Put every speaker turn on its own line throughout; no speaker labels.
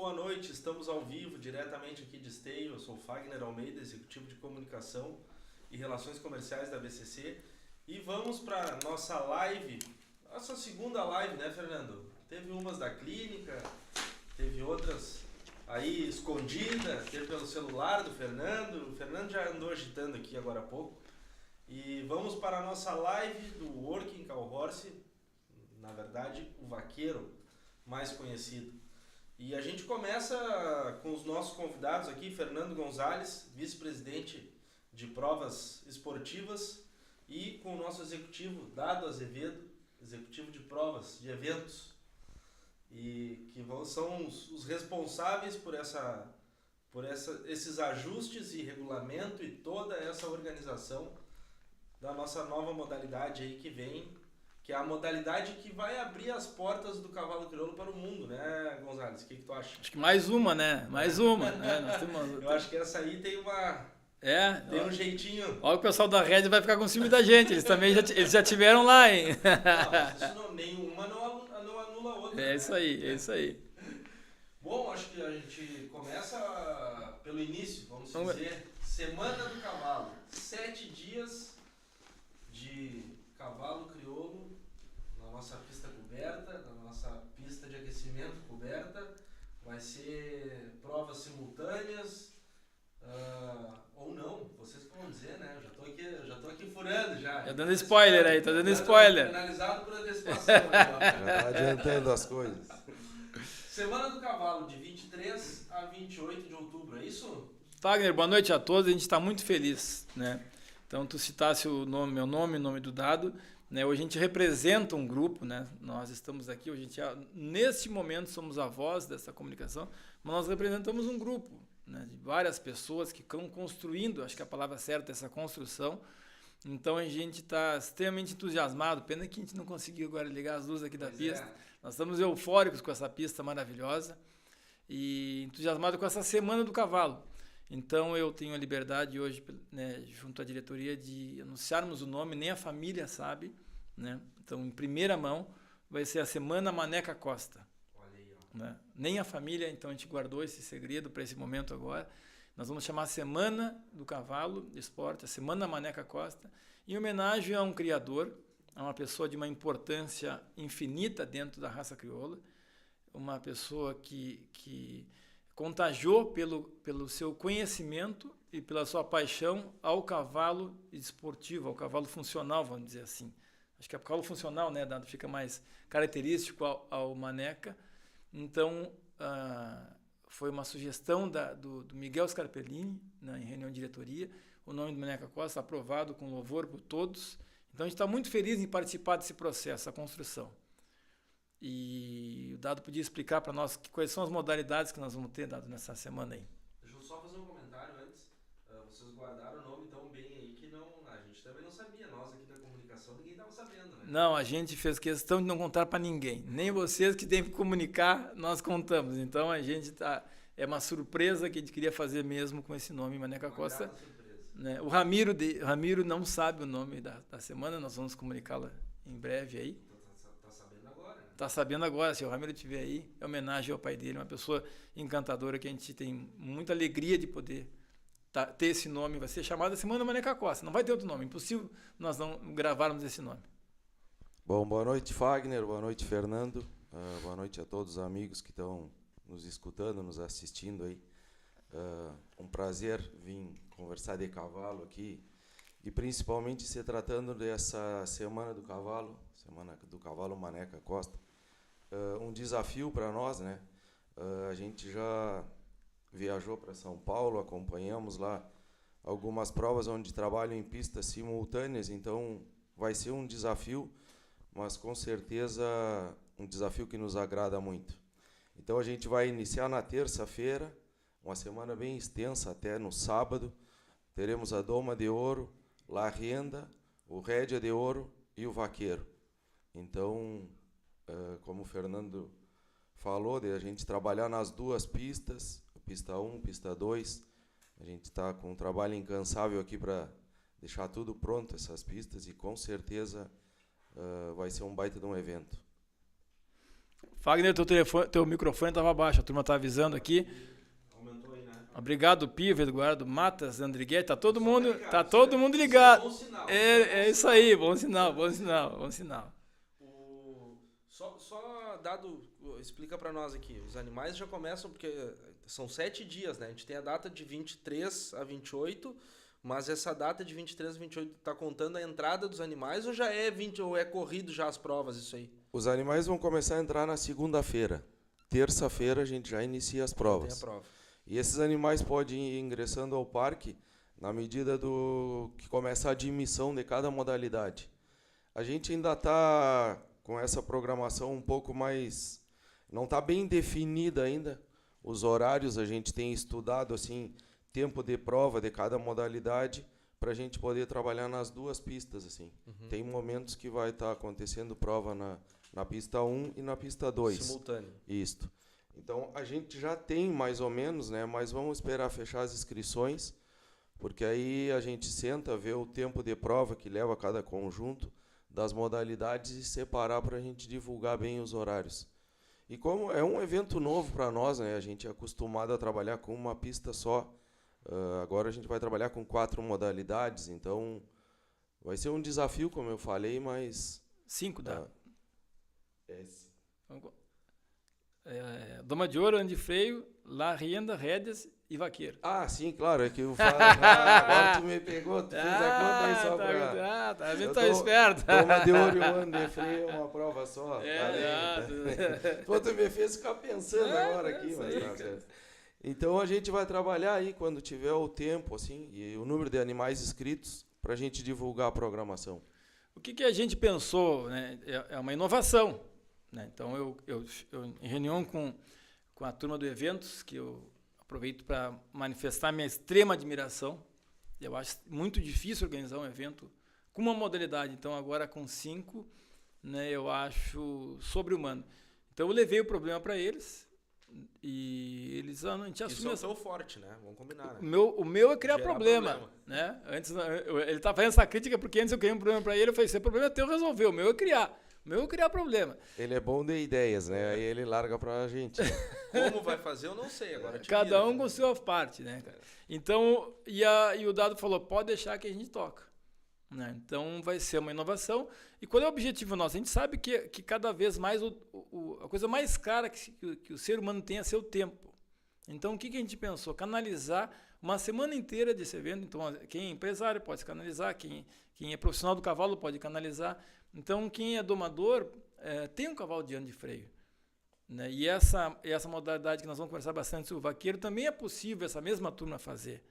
boa noite. Estamos ao vivo, diretamente aqui de Esteio. Eu sou Fagner Almeida, executivo de comunicação e relações comerciais da BCC. E vamos para nossa live, nossa segunda live, né, Fernando? Teve umas da clínica, teve outras aí escondida, teve pelo celular do Fernando. O Fernando já andou agitando aqui agora há pouco. E vamos para a nossa live do Working Cow Horse, na verdade, o vaqueiro mais conhecido. E a gente começa com os nossos convidados aqui, Fernando Gonzalez, vice-presidente de provas esportivas, e com o nosso executivo, Dado Azevedo, executivo de provas, de eventos, e que são os responsáveis por esses ajustes e regulamento e toda essa organização da nossa nova modalidade aí que vem, que é a modalidade que vai abrir as portas do cavalo crioulo para o mundo, né, Gonzalez? O que tu acha?
Acho que mais uma, né? Mais uma. Né? Nós temos...
Eu acho que essa aí tem tem um jeitinho.
Olha, o pessoal da Red vai ficar com ciúme da gente. Eles também já tiveram lá, hein?
Não, nenhuma não anula a outra.
É isso aí, é isso aí.
Bom, acho que a gente começa pelo início, vamos dizer. Semana do Cavalo. 7 dias de cavalo crioulo na nossa pista coberta, na nossa pista de aquecimento coberta. Vai ser provas simultâneas, ou não, vocês que vão dizer, né? Eu já tô aqui furando já.
Já dando spoiler aí, tá dando spoiler.
Finalizado por antecipação. Já
tá adiantando as coisas.
Semana do Cavalo, de 23 a 28 de outubro, é isso?
Fagner, boa noite a todos, a gente está muito feliz, né? Então, tu citasse o nome, o nome do Dado, né? Hoje a gente representa um grupo, né? Nós estamos aqui, hoje neste momento somos a voz dessa comunicação, mas nós representamos um grupo, né? De várias pessoas que estão construindo, acho que a palavra certa é essa construção. Então a gente está extremamente entusiasmado, pena que a gente não conseguiu agora ligar as luzes aqui da pista. Nós estamos eufóricos com essa pista maravilhosa e entusiasmados com essa Semana do Cavalo. Então eu tenho a liberdade hoje, né, junto à diretoria, de anunciarmos o nome, nem a família sabe, né? Então em primeira mão vai ser a Semana Maneca Costa.
Olha aí, ó.
Né? Nem a família, então a gente guardou esse segredo para esse momento agora. Nós vamos chamar a Semana do Cavalo de Esporte, a Semana Maneca Costa, em homenagem a um criador, a uma pessoa de uma importância infinita dentro da raça crioula, uma pessoa que contagiou pelo seu conhecimento e pela sua paixão ao cavalo esportivo, ao cavalo funcional, vamos dizer assim. Acho que é o cavalo funcional, né, Dado, fica mais característico ao Maneca. Então, foi uma sugestão do Miguel Scarpellini, né, em reunião de diretoria, o nome do Maneca Costa aprovado com louvor por todos. Então, a gente está muito feliz em participar desse processo, essa construção. E o Dado podia explicar para nós quais são as modalidades que nós vamos ter, Dado, nessa semana aí.
Deixa eu só fazer um comentário antes. Vocês guardaram o nome tão bem aí que a gente também não sabia. Nós aqui da comunicação, ninguém estava sabendo, né?
Não, a gente fez questão de não contar para ninguém. Nem vocês que têm que comunicar, nós contamos. Então, a gente é uma surpresa que a gente queria fazer mesmo com esse nome, Maneca Costa. Né? O Ramiro não sabe o nome da semana, nós vamos comunicá-la em breve aí. Está sabendo agora, se o Ramiro estiver aí, é homenagem ao pai dele, uma pessoa encantadora que a gente tem muita alegria de poder ter esse nome. Vai ser chamada Semana Maneca Costa, não vai ter outro nome, impossível nós não gravarmos esse nome.
Bom, boa noite, Fagner, boa noite, Fernando, boa noite a todos os amigos que estão nos escutando, nos assistindo aí. Um prazer vir conversar de cavalo aqui e principalmente se tratando dessa Semana do Cavalo, Semana do Cavalo Maneca Costa. Um desafio para nós, né? A gente já viajou para São Paulo, acompanhamos lá algumas provas onde trabalham em pistas simultâneas, então vai ser um desafio, mas com certeza um desafio que nos agrada muito. Então a gente vai iniciar na terça-feira, uma semana bem extensa até no sábado. Teremos a Doma de Ouro, La Renda, o Rédea de Ouro e o Vaqueiro. Então, como o Fernando falou, de a gente trabalhar nas duas pistas, pista 1, pista 2. A gente está com um trabalho incansável aqui para deixar tudo pronto, essas pistas, e com certeza vai ser um baita de um evento.
Fagner, teu microfone estava baixo, a turma está avisando aqui.
Aumentou aí, né?
Obrigado, Piva, Eduardo, Matas, Andriguete, tá todo mundo
ligado.
ligado.
Bom sinal.
É isso aí, bom sinal.
Só dado, explica para nós aqui, os animais já começam, porque são 7 dias, né? A gente tem a data de 23 a 28, mas essa data de 23 a 28 tá contando a entrada dos animais ou já é 20, ou é corrido já as provas, isso aí?
Os animais vão começar a entrar na segunda-feira. Terça-feira a gente já inicia as provas.
Tem a prova.
E esses animais podem ir ingressando ao parque na medida do que começa a admissão de cada modalidade. A gente ainda está com essa programação um pouco mais... Não está bem definida ainda. Os horários a gente tem estudado assim, tempo de prova de cada modalidade para a gente poder trabalhar nas duas pistas. Assim. Tem momentos que vai estar acontecendo prova na pista 1 e na pista 2.
Simultâneo.
Isto. Então, a gente já tem mais ou menos, né, mas vamos esperar fechar as inscrições, porque aí a gente senta, vê o tempo de prova que leva cada conjunto das modalidades e separar para a gente divulgar bem os horários. E como é um evento novo para nós, né, a gente é acostumado a trabalhar com uma pista só, agora a gente vai trabalhar com 4 modalidades, então vai ser um desafio, como eu falei, mas...
5 dá.
Esse.
Doma de ouro, ano de freio, lá renda, rédeas e vaqueiro.
Ah, sim, claro, é que eu falo, agora tu me pegou, tu fez a conta aí só pra...
Tá vendo, tá esperto.
Doma de ouro e um ano de freio é uma prova só.
Pô,
tu me fez ficar pensando agora aqui, mas tá certo. Então a gente vai trabalhar aí quando tiver o tempo, assim, e o número de animais inscritos pra gente divulgar a programação.
O que a gente pensou, né, é uma inovação. Né? Então, eu em reunião com a turma do Eventos, que eu aproveito para manifestar minha extrema admiração. Eu acho muito difícil organizar um evento com uma modalidade. Então, agora com 5, né, eu acho sobre-humano. Então, eu levei o problema para eles e eles a gente assumiu.
Isso é o seu forte, né? Vamos combinar, né?
O meu é criar problema. Né? Antes, ele está fazendo essa crítica porque antes eu criei um problema para ele, eu falei, esse problema é teu, resolveu. O meu é criar. O meu é criar problema.
Ele é bom de ideias, né? Aí ele larga pra gente. Né?
Como vai fazer, eu não sei. Agora
cada um com sua parte, né, cara? Então, e o Dado falou, pode deixar que a gente toca. Né? Então, vai ser uma inovação. E qual é o objetivo nosso? A gente sabe que cada vez mais a coisa mais cara que o ser humano tem é seu tempo. Então, o que a gente pensou? Canalizar uma semana inteira desse evento. Então, quem é empresário pode canalizar, quem é profissional do cavalo pode canalizar. Então, quem é domador tem um cavalo de ano de freio. Né? E essa modalidade que nós vamos conversar bastante sobre o vaqueiro, também é possível essa mesma turma fazer.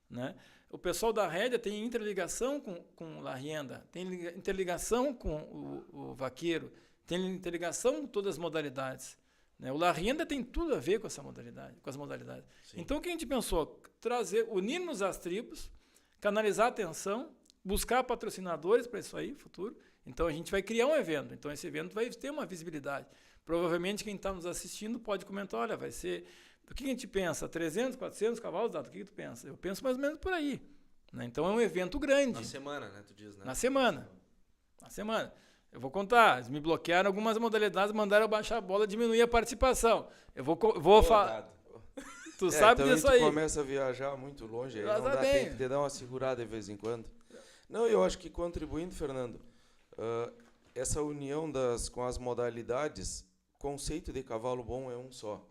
Né? O pessoal da rédea tem interligação com a renda, tem interligação com o vaqueiro, tem interligação com todas as modalidades. Né? O La Rienda tem tudo a ver com essa modalidade, com as modalidades. Sim. Então, o que a gente pensou? Unirmos as tribos, canalizar a atenção, buscar patrocinadores para isso aí, futuro. Então, a gente vai criar um evento. Então, esse evento vai ter uma visibilidade. Provavelmente, quem está nos assistindo pode comentar, olha, vai ser... O que a gente pensa? 300, 400 cavalos? O que tu pensa? Eu penso mais ou menos por aí. Né? Então, é um evento grande.
Na semana, né? Tu diz, né?
Na semana. Eu vou contar. Eles me bloquearam algumas modalidades, mandaram eu baixar a bola, diminuir a participação. Eu vou falar... Tu sabe
então
disso aí.
Tu começa a viajar muito longe, aí não dá tempo de dar uma segurada de vez em quando. Não, eu acho que contribuindo, Fernando, essa união com as modalidades, o conceito de cavalo bom é um só.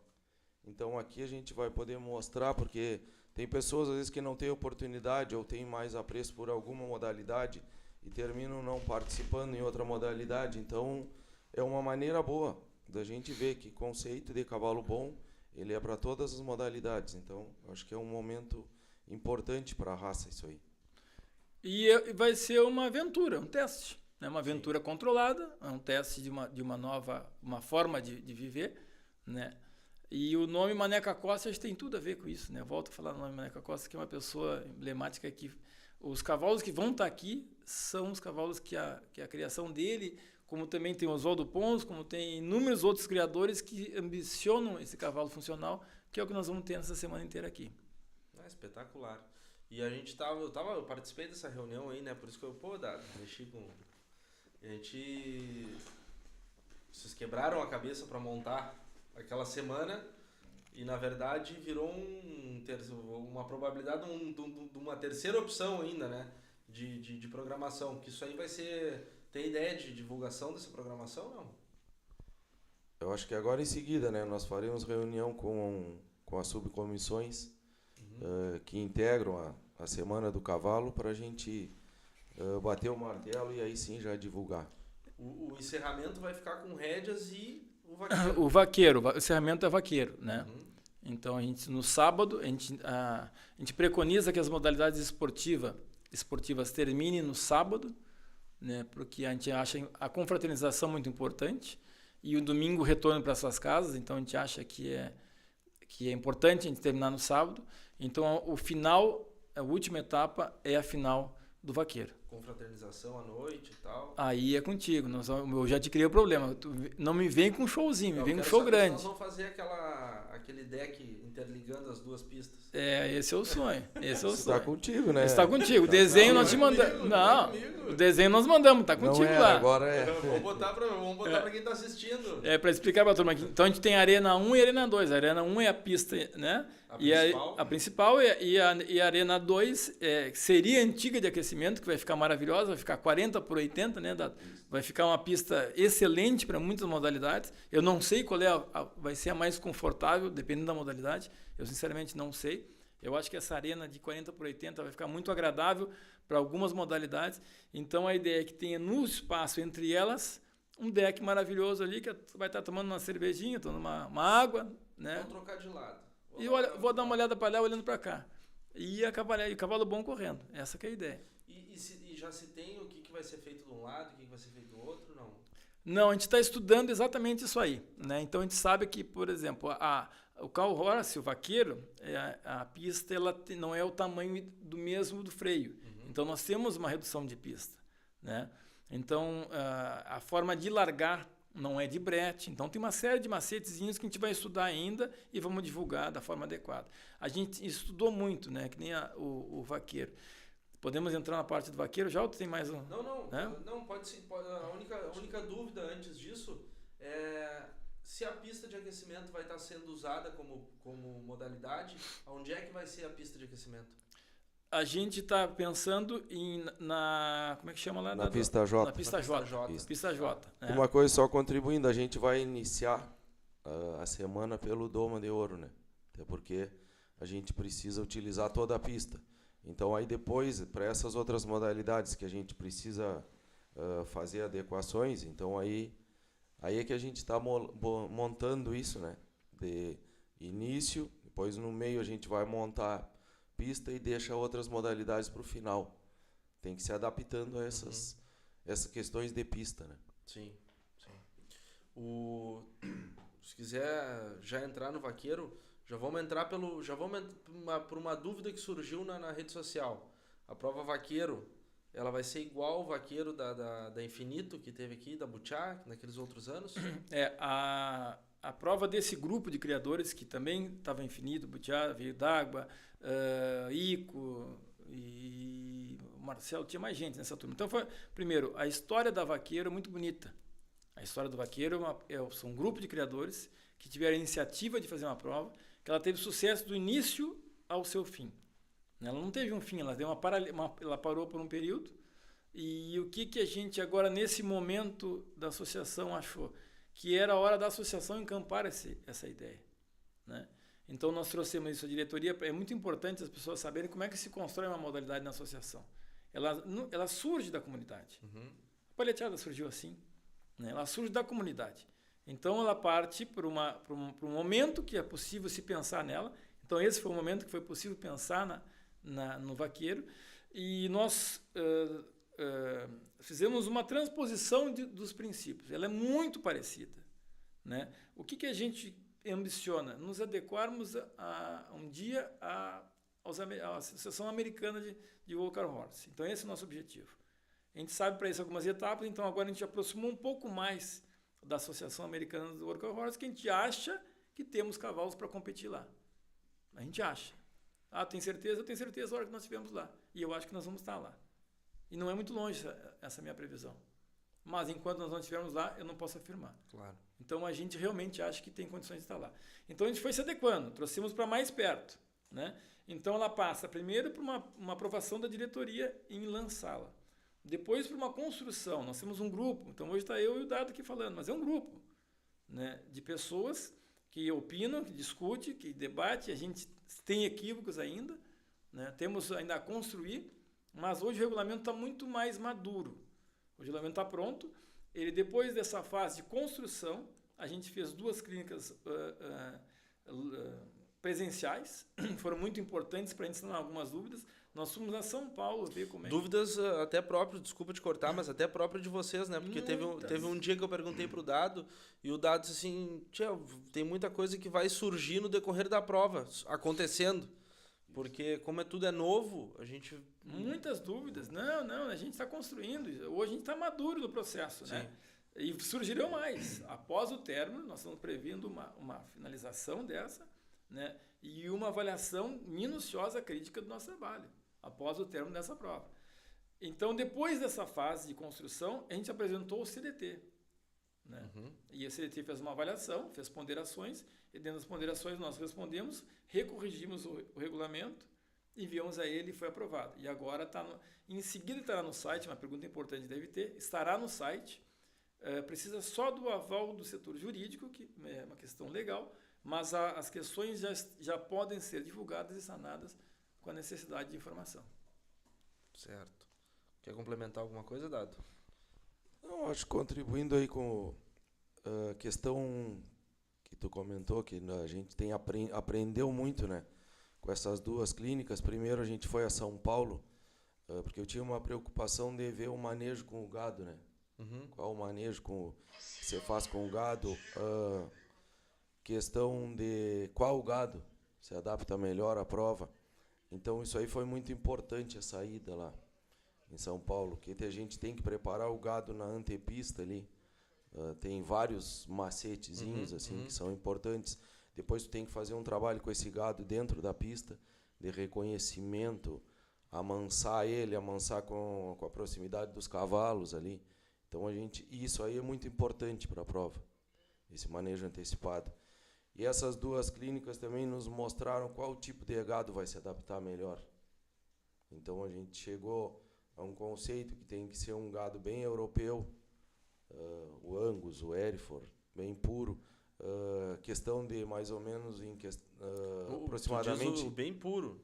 Então aqui a gente vai poder mostrar, porque tem pessoas às vezes que não têm oportunidade ou têm mais apreço por alguma modalidade e terminam não participando em outra modalidade. Então é uma maneira boa da gente ver que conceito de cavalo bom, ele é para todas as modalidades. Então acho que é um momento importante para a raça isso aí.
E vai ser uma aventura, um teste. Né? Uma aventura controlada, um teste de uma nova forma de viver. Né? E o nome Maneca Costa tem tudo a ver com isso. Né? Eu volto a falar do nome Maneca Costa, que é uma pessoa emblemática que os cavalos que vão estar aqui são os cavalos que a criação dele, como também tem o Oswaldo Pons, como tem inúmeros outros criadores que ambicionam esse cavalo funcional, que é o que nós vamos ter nessa semana inteira aqui.
Espetacular. E a gente eu participei dessa reunião aí, né? Por isso que eu, mexi com... A gente vocês quebraram a cabeça para montar aquela semana e na verdade virou uma probabilidade de uma terceira opção ainda, né? De programação, que isso aí vai ser... Tem ideia de divulgação dessa programação, não?
Eu acho que agora em seguida, né, nós faremos reunião com as subcomissões que integram a Semana do Cavalo para a gente bater o martelo e aí sim já divulgar.
O encerramento vai ficar com rédeas e o vaqueiro.
O vaqueiro, o encerramento é vaqueiro, né? Então, no sábado, a gente preconiza que as modalidades esportivas terminem no sábado, né? Porque a gente acha a confraternização muito importante e o domingo retorno para suas casas, então a gente acha que é importante a gente terminar no sábado. Então, o final, a última etapa é a final do vaqueiro.
Confraternização à noite e tal.
Aí é contigo. Eu já te criei o problema. Tu não me vem com um showzinho, me vem com um show grande.
Nós vamos fazer aquele deck interligando as duas pistas.
Esse é o sonho. Esse é o sonho.
Está contigo, né?
Está contigo. O desenho nós te mandamos. Não, o desenho nós mandamos, tá contigo lá.
Agora é.
Vamos botar para quem está assistindo.
Para explicar para a turma aqui. Então a gente tem a Arena 1 e a Arena 2. A Arena 1 é a pista, né? A principal e a Arena 2 seria antiga de aquecimento, que vai ficar maravilhosa, vai ficar 40 por 80, né? Vai ficar uma pista excelente para muitas modalidades. Eu não sei qual vai ser a mais confortável, dependendo da modalidade. Eu sinceramente não sei. Eu acho que essa arena de 40 por 80 vai ficar muito agradável para algumas modalidades. Então a ideia é que tenha no espaço entre elas um deck maravilhoso ali, que vai estar tomando uma cervejinha, tomando uma água, né?
Vamos trocar de lado.
Vou dar uma olhada para lá, olhando para cá. E o cavalo bom correndo. Essa que é a ideia.
E já se tem o que vai ser feito de um lado, o que vai ser feito do outro, não?
Não, a gente está estudando exatamente isso aí, né? Então a gente sabe que, por exemplo, o cow horse, o vaqueiro, a pista ela não é o tamanho do mesmo do freio. Então nós temos uma redução de pista, né? Então a forma de largar não é de brete. Então tem uma série de macetezinhos que a gente vai estudar ainda e vamos divulgar da forma adequada. A gente estudou muito, né? Que nem o vaqueiro. Podemos entrar na parte do vaqueiro já ou tu tem mais um?
Não, pode sim. A única dúvida antes disso é se a pista de aquecimento vai estar sendo usada como modalidade, onde é que vai ser a pista de aquecimento?
A gente está pensando como é que chama lá?
Na pista J.
Na pista J. Pista J.
Uma coisa só contribuindo, a gente vai iniciar a semana pelo Doma de Ouro, né? Até porque a gente precisa utilizar toda a pista. Então aí depois, para essas outras modalidades que a gente precisa fazer adequações, então aí é que a gente está montando isso, né? De início, depois no meio a gente vai montar pista e deixa outras modalidades para o final. Tem que se adaptando a essas questões de pista, né?
Sim. Se quiser já entrar no vaqueiro, já vamos por uma dúvida que surgiu na rede social. A prova vaqueiro, ela vai ser igual ao vaqueiro da Infinito que teve aqui, da Butiá, naqueles outros anos?
A prova desse grupo de criadores que também estava Infinito, Butiá, Veio d'Água, Ico e Marcelo, tinha mais gente nessa turma. Então, primeiro, a história da vaqueiro é muito bonita. A história do vaqueiro são um grupo de criadores que tiveram a iniciativa de fazer uma prova, que ela teve sucesso do início ao seu fim. Ela não teve um fim, ela parou por um período. E o que a gente agora, nesse momento da associação, achou? Que era a hora da associação encampar essa ideia, né? Então, nós trouxemos isso à diretoria. É muito importante as pessoas saberem como é que se constrói uma modalidade na associação. Ela surge da comunidade. A paleteada surgiu assim, né? Ela surge da comunidade. Então, ela parte para um momento que é possível se pensar nela. Então, esse foi o momento que foi possível pensar no vaqueiro. E nós fizemos uma transposição dos princípios. Ela é muito parecida, né? O que a gente ambiciona? Nos adequarmos um dia à Associação Americana de Walker Horse. Então, esse é o nosso objetivo. A gente sabe para isso algumas etapas, então agora a gente aproximou um pouco mais da Associação Americana do Walker Horse, que a gente acha que temos cavalos para competir lá. A gente acha. Tem certeza? Eu tenho certeza na hora que nós estivermos lá. E eu acho que nós vamos estar lá. E não é muito longe essa minha previsão. mas enquanto nós não estivermos lá, eu não posso afirmar.
Claro.
Então, a gente realmente acha que tem condições de estar lá. Então, a gente foi se adequando, trouxemos para mais perto, né? Então, ela passa primeiro por uma aprovação da diretoria em lançá-la. Depois, por uma construção. Nós temos um grupo. Então, hoje está eu e o Dado aqui falando, mas é um grupo, né, de pessoas que opinam, que discutem, que debatem. A gente tem equívocos ainda, né? Temos ainda a construir, mas hoje o regulamento está muito mais maduro. O regulamento está pronto. Ele, depois dessa fase de construção, a gente fez 2 clínicas presenciais, foram muito importantes para a gente sanar algumas dúvidas. Nós fomos a São Paulo ver como é.
Dúvidas até próprias, desculpa te cortar, mas até próprio de vocês, né? Porque teve um dia que eu perguntei pro Dado, e o Dado disse assim, tia, tem muita coisa que vai surgir no decorrer da prova, acontecendo. Porque como tudo é novo, a gente...
Muitas dúvidas. Não, a gente está construindo. Hoje a gente está maduro no processo, né? E surgirão mais. Após o término, nós estamos prevendo uma finalização dessa, né? E uma avaliação minuciosa, crítica do nosso trabalho, após o término dessa prova. Então, depois dessa fase de construção, a gente apresentou o CDT, né? E o CDT fez uma avaliação, fez ponderações, e dentro das ponderações nós respondemos, recorrigimos o regulamento, enviamos a ele e foi aprovado. E agora em seguida estará no site, uma pergunta importante deve ter, estará no site, precisa só do aval do setor jurídico, que é uma questão legal, mas as questões já podem ser divulgadas e sanadas com a necessidade de informação.
Certo. Quer complementar alguma coisa, Dado?
Não, acho que contribuindo aí com a questão que tu comentou, que a gente aprendeu muito, né, com essas 2 clínicas. Primeiro a gente foi a São Paulo, porque eu tinha uma preocupação de ver o manejo com o gado, né? Qual o manejo que você faz com o gado, questão de qual gado se adapta melhor à prova. Então isso aí foi muito importante, a saída lá em São Paulo, que a gente tem que preparar o gado na antepista ali. Tem vários macetezinhos que são importantes. Depois tu tem que fazer um trabalho com esse gado dentro da pista, de reconhecimento, amansar com a proximidade dos cavalos ali. Então isso aí é muito importante para a prova, esse manejo antecipado. E essas 2 clínicas também nos mostraram qual tipo de gado vai se adaptar melhor. Então a gente chegou a um conceito que tem que ser um gado bem europeu, o Angus, o Hereford, bem puro, questão de mais ou menos aproximadamente...
bem puro.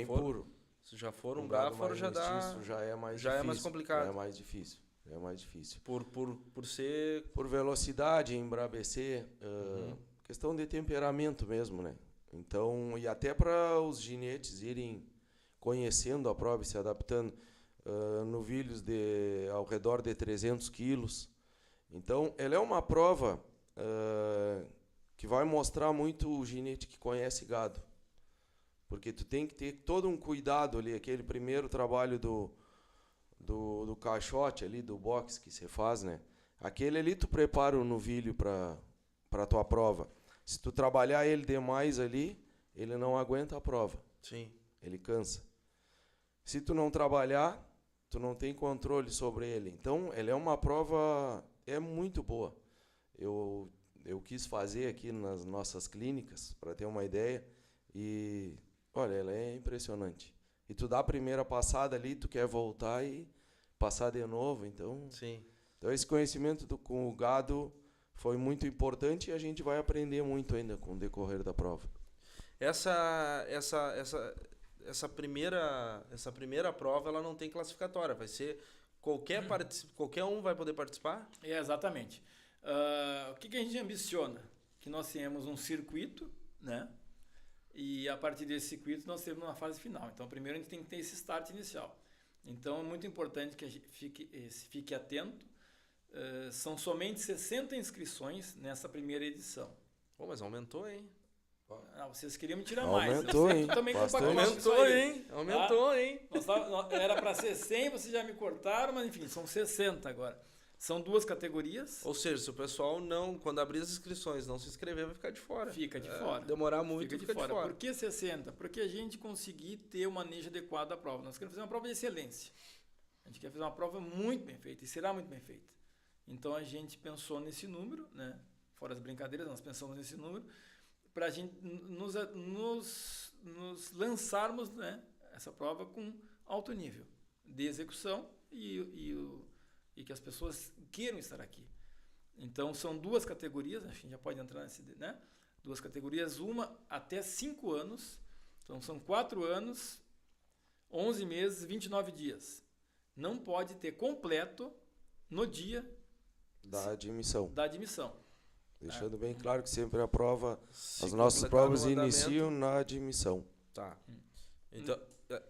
Puro.
Se já for um Báfaro, já
é mais
complicado.
Já é mais difícil.
Por ser...
Por velocidade, embrabecer, questão de temperamento mesmo, né? Então, e até para os ginetes irem conhecendo a prova e se adaptando, novilhos ao redor de 300 quilos. Então, ela é uma prova que vai mostrar muito o ginete que conhece gado. Porque tu tem que ter todo um cuidado ali, aquele primeiro trabalho do caixote ali, do box que você faz, né? Aquele ali tu prepara o novilho para a tua prova. Se tu trabalhar ele demais ali, ele não aguenta a prova.
Sim.
Ele cansa. Se tu não trabalhar, tu não tem controle sobre ele. Então, ele é uma prova muito boa. Eu quis fazer aqui nas nossas clínicas, para ter uma ideia, e, olha, ela é impressionante. E tu dá a primeira passada ali, tu quer voltar e passar de novo, então...
Sim.
Então, esse conhecimento com o gado foi muito importante e a gente vai aprender muito ainda com o decorrer da prova.
Essa primeira prova, ela não tem classificatória, vai ser qualquer um vai poder participar?
Exatamente. O que a gente ambiciona? Que nós tenhamos um circuito, né? E a partir desse circuito nós temos uma fase final. Então, primeiro a gente tem que ter esse start inicial. Então, é muito importante que a gente fique atento. São somente 60 inscrições nessa primeira edição.
Pô, mas aumentou, hein?
Vocês queriam me tirar mais.
Aumentou, hein?
Também
Aumentou, hein?
Era para ser 100, vocês já me cortaram, mas enfim, são 60 agora. São 2 categorias.
Ou seja, se o pessoal quando abrir as inscrições, não se inscrever, vai ficar de fora.
Fica de fora.
Demorar muito, fica de fora.
Por que 60? Porque a gente conseguir ter o manejo adequado da prova. Nós queremos fazer uma prova de excelência. A gente quer fazer uma prova muito bem feita, e será muito bem feita. Então a gente pensou nesse número, né? Fora as brincadeiras, nós pensamos nesse número para a gente nos lançarmos, né, essa prova com alto nível de execução e que as pessoas queiram estar aqui. Então são duas categorias, a gente já pode entrar nesse, né? Duas categorias, uma até 5 anos, então são 4 anos, 11 meses, 29 dias. Não pode ter completo no dia
Da admissão.
da admissão.
Deixando bem claro que sempre a prova,
Se
as nossas
completar
provas
no andamento-
iniciam na admissão.
Tá. Então,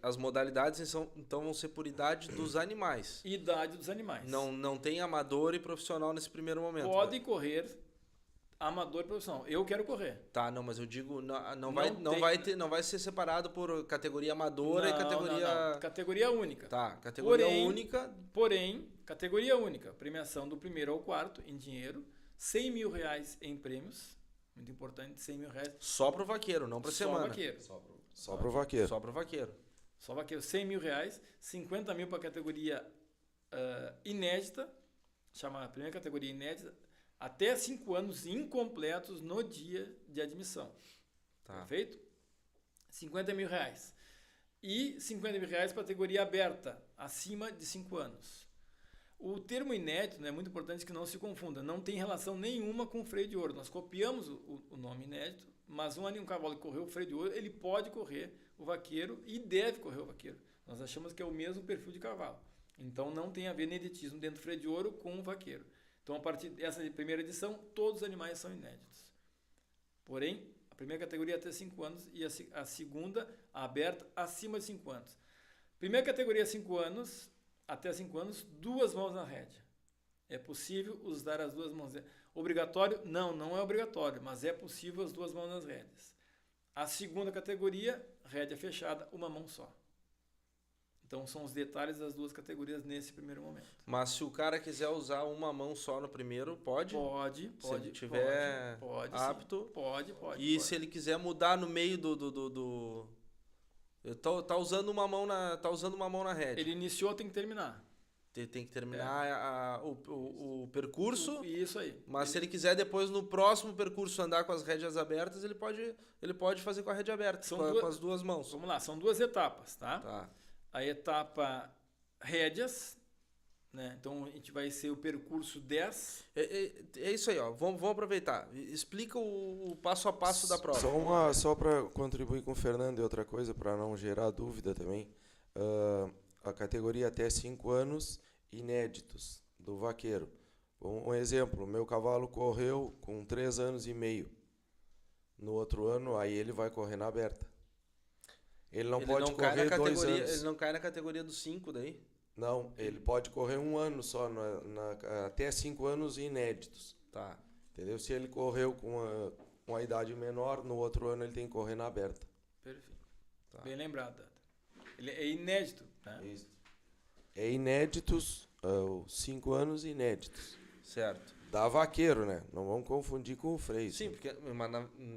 as modalidades então vão ser por idade dos animais.
Idade dos animais.
Não tem amador e profissional nesse primeiro momento.
Pode correr amador e profissional. Eu quero correr.
Tá, não, mas eu digo,
Não
vai ser separado por categoria amadora e
Não,
categoria...
não. Categoria única.
Tá, categoria
Porém-
única.
Porém, categoria única. Premiação do primeiro ao quarto em dinheiro. R$100 mil em prêmios. Muito importante, R$100 mil.
Só pro vaqueiro, não pra
Só
semana.
vaqueiro.
Só pro vaqueiro.
Só pro vaqueiro.
Só vaqueiro, R$100 mil. 50 mil para a categoria inédita. Chama a primeira categoria inédita. Até 5 anos incompletos no dia de admissão.
Tá.
Perfeito? R$50 mil. E R$50 mil para a categoria aberta, acima de 5 anos. O termo inédito, né, é muito importante que não se confunda. Não tem relação nenhuma com o freio de ouro. Nós copiamos o nome inédito, mas um cavalo que correu o freio de ouro, ele pode correr o vaqueiro e deve correr o vaqueiro. Nós achamos que é o mesmo perfil de cavalo. Então não tem a ver ineditismo dentro do freio de ouro com o vaqueiro. Então, a partir dessa primeira edição, todos os animais são inéditos. Porém, a primeira categoria é até 5 anos e a segunda, a aberta, acima de 5 anos. Primeira categoria, 5 anos, até 5 anos, 2 mãos na rédea. É possível usar as 2 mãos. Obrigatório? Não é obrigatório, mas é possível as 2 mãos nas rédeas. A segunda categoria, rédea fechada, 1 mão só. Então, são os detalhes das 2 categorias nesse primeiro momento.
Mas se o cara quiser usar uma mão só no primeiro, pode?
Pode.
Se ele tiver
pode,
apto.
sim. Pode.
E se ele quiser mudar no meio do... Tá usando uma mão na rédea.
Ele iniciou, tem que terminar.
Tem que terminar o percurso.
Isso aí.
Mas se ele quiser depois no próximo percurso andar com as rédeas abertas, ele pode fazer com a rédea aberta, com as 2 mãos.
Vamos lá, são 2 etapas, tá?
Tá.
A etapa rédeas, né? Então a gente vai ser o percurso 10.
É isso aí, ó. Vamos aproveitar. Explica o passo a passo da prova.
Só para contribuir com o Fernando e outra coisa, para não gerar dúvida também. A categoria até 5 anos, inéditos, do vaqueiro. Um exemplo, meu cavalo correu com 3 anos e meio. No outro ano, aí ele vai correr na aberta. Ele não pode correr 2 anos.
Ele não cai na categoria dos 5 daí?
Não, ele pode correr 1 ano só, até 5 anos inéditos.
Tá.
Entendeu? Se ele correu com a idade menor, no outro ano ele tem que correr na aberta.
Perfeito.
Tá.
Bem lembrado, Dada. Ele é inédito, né?
Isso. É inéditos, 5 anos inéditos.
Certo.
Da vaqueiro, né? Não vamos confundir com o freio.
Sim, porque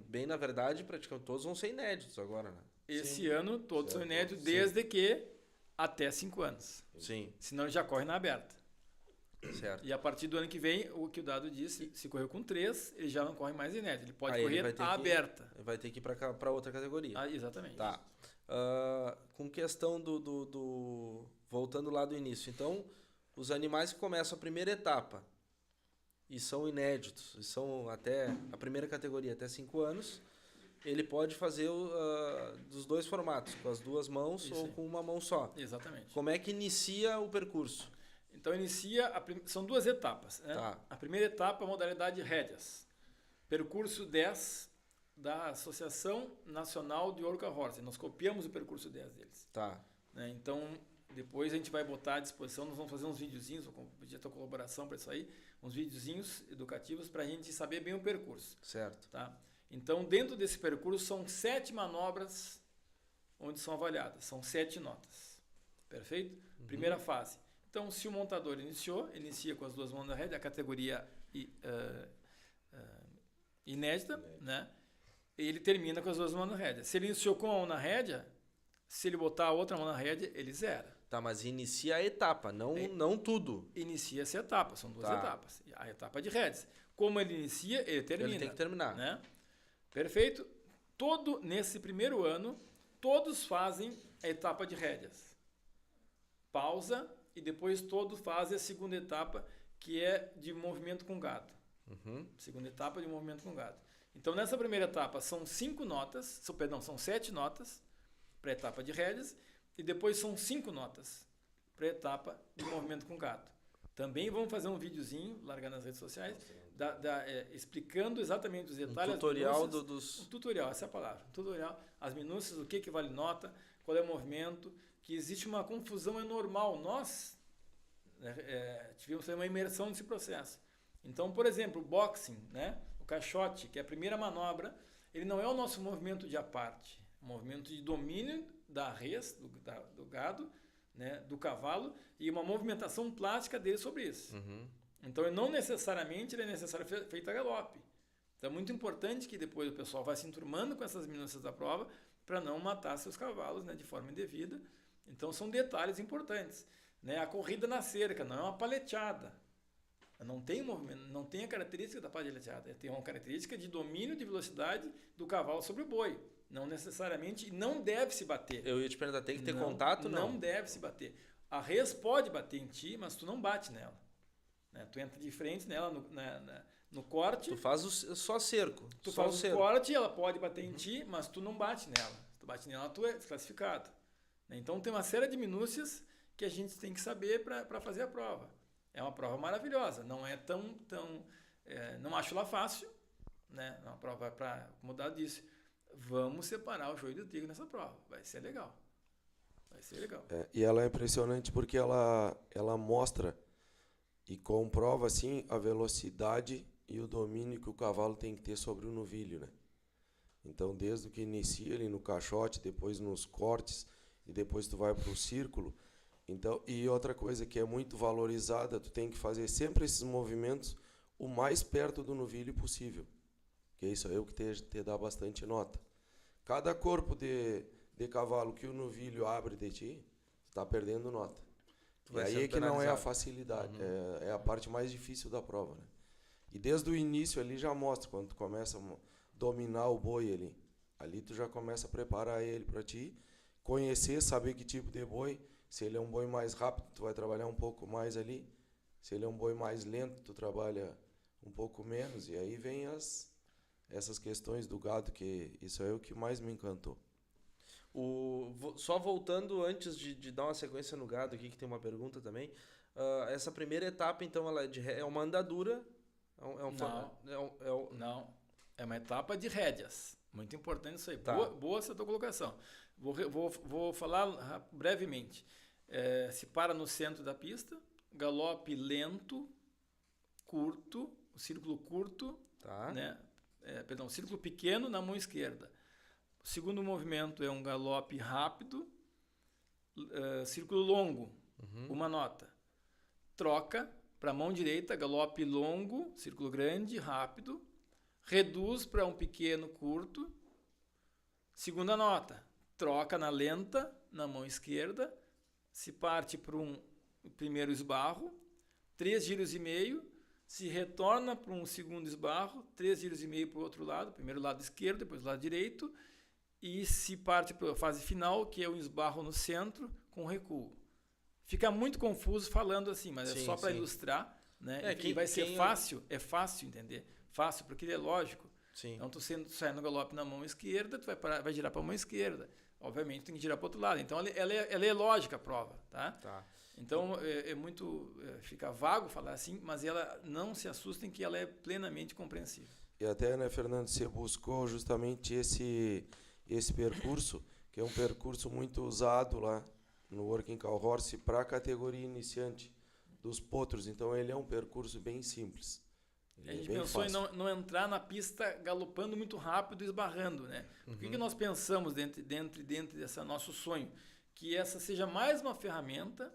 bem na verdade, praticamente todos vão ser inéditos agora, né?
Esse ano todos são
Certo.
inéditos,
Sim.
desde que até 5 anos.
Sim,
Senão ele já corre na aberta.
certo.
E a partir do ano que vem, o que o Dado disse, se correu com 3, ele já não corre mais inédito. Ele pode
Aí ele
correr
vai ter que-
aberta.
Vai ter que ir para outra categoria.
Exatamente.
Tá. Com questão voltando lá do início. Então, os animais que começam a primeira etapa e são inéditos, e são até a primeira categoria, até 5 anos, ele pode fazer dos 2 formatos, com as 2 mãos
Isso
ou
aí.
com uma mão só.
Exatamente.
Como é que inicia o percurso?
Então são 2 etapas. Né?
Tá.
A primeira etapa é a modalidade rédeas. Percurso 10 da Associação Nacional de World Horse. Nós copiamos o percurso 10 deles.
Tá.
Né? Então, depois a gente vai botar à disposição, nós vamos fazer uns videozinhos, vou pedir a tua colaboração para isso aí, uns videozinhos educativos para a gente saber bem o percurso.
Certo.
Tá? Então, dentro desse percurso, são 7 manobras onde são avaliadas. São 7 notas. Perfeito? Primeira fase. Então, se o montador inicia com as 2 mãos na rédea, a categoria inédita, né? Ele termina com as 2 mãos na rédea. Se ele iniciou com a mão na rédea, se ele botar a outra mão na rédea, ele zera.
Tá, mas inicia a etapa, não tudo.
Inicia essa etapa, são 2
Tá.
etapas. A etapa de rédeas. Como ele inicia, ele termina.
Ele tem que terminar.
Né? Perfeito? Nesse primeiro ano, todos fazem a etapa de rédeas. Pausa e depois todos fazem a segunda etapa, que é de movimento com gado. Segunda etapa de movimento com gado. Então, nessa primeira etapa, são 7 notas para a etapa de rédeas e depois são 5 notas para a etapa de movimento com gado. Também vamos fazer um videozinho, largar nas redes sociais, explicando exatamente os detalhes.
Um tutorial
Um tutorial, essa é a palavra. Um tutorial, as minúcias, o que vale nota, qual é o movimento, que existe uma confusão, é normal. Nós tivemos uma imersão nesse processo. Então, por exemplo, o boxing, né? O caixote, que é a primeira manobra, ele não é o nosso movimento de aparte, é um movimento de domínio da res, do gado, né? Do cavalo, e uma movimentação plástica dele sobre isso. Então, não necessariamente ele é necessário feito a galope. Então, é muito importante que depois o pessoal vá se enturmando com essas minúcias da prova para não matar seus cavalos, né? De forma indevida. Então, são detalhes importantes. Né? A corrida na cerca não é uma paleteada. Não tem movimento, não tem a característica da paleteada. Tem uma característica de domínio de velocidade do cavalo sobre o boi. Não necessariamente, não deve se bater.
Eu ia te perguntar, tem que ter contato?
Não deve se bater. A res pode bater em ti, mas tu não bate nela. Né? Tu entra de frente nela no corte.
Tu faz só cerco.
Tu faz o corte, ela pode bater em ti, mas tu não bate nela. Se tu bate nela, tu é desclassificado. Né? Então tem uma série de minúcias que a gente tem que saber para fazer a prova. É uma prova maravilhosa, não é não acho ela fácil, né? É uma prova como o Dado disse, vamos separar o joio do trigo nessa prova, vai ser legal.
E ela é impressionante porque ela mostra e comprova assim a velocidade e o domínio que o cavalo tem que ter sobre o novilho, né? Então, desde o que inicia ali no caixote, depois nos cortes e depois tu vai para o círculo. Então, e outra coisa que é muito valorizada, tu tem que fazer sempre esses movimentos o mais perto do novilho possível. Que isso é o que te dá bastante nota. Cada corpo de cavalo que o novilho abre de ti, tu está perdendo nota. E aí é que não é a facilidade, é a parte mais difícil da prova, né? E desde o início ali já mostra, quando tu começa a dominar o boi ali tu já começa a preparar ele para ti, conhecer, saber que tipo de boi. Se ele é um boi mais rápido, tu vai trabalhar um pouco mais ali. Se ele é um boi mais lento, tu trabalha um pouco menos. E aí vem essas questões do gado, que isso é o que mais me encantou.
Só voltando antes de dar uma sequência no gado aqui, que tem uma pergunta também. Essa primeira etapa, então, ela é uma andadura?
Não, é uma etapa de rédeas. Muito importante isso aí.
Tá.
Boa essa tua colocação. Vou falar brevemente. Se para no centro da pista, galope lento, curto, o círculo curto,
tá.
Né? Círculo pequeno na mão esquerda. O segundo movimento é um galope rápido, círculo longo, uma nota. Troca para a mão direita, galope longo, círculo grande, rápido, reduz para um pequeno, curto, segunda nota. Troca na lenta, na mão esquerda, se parte para um primeiro esbarro, 3 giros e meio, se retorna para um segundo esbarro, 3 giros e meio para o outro lado, primeiro lado esquerdo, depois lado direito, e se parte para a fase final, que é um esbarro no centro, com recuo. Fica muito confuso falando assim, mas é só para ilustrar, né? Vai ser fácil, é fácil entender, fácil, porque ele é lógico.
Sim.
Então, tu sai no galope na mão esquerda, tu vai girar para a mão esquerda. Obviamente, tem que girar para o outro lado. Então, ela é lógica a prova, tá? Então, fica vago falar assim, mas ela não se assustem que ela é plenamente compreensível.
E até, né, Fernando, você buscou justamente esse percurso, que é um percurso muito usado lá no Working Cow Horse para a categoria iniciante dos potros. Então, ele é um percurso bem simples.
A gente pensou em não entrar na pista galopando muito rápido e esbarrando, né? Por que nós pensamos dentro desse nosso sonho? Que essa seja mais uma ferramenta,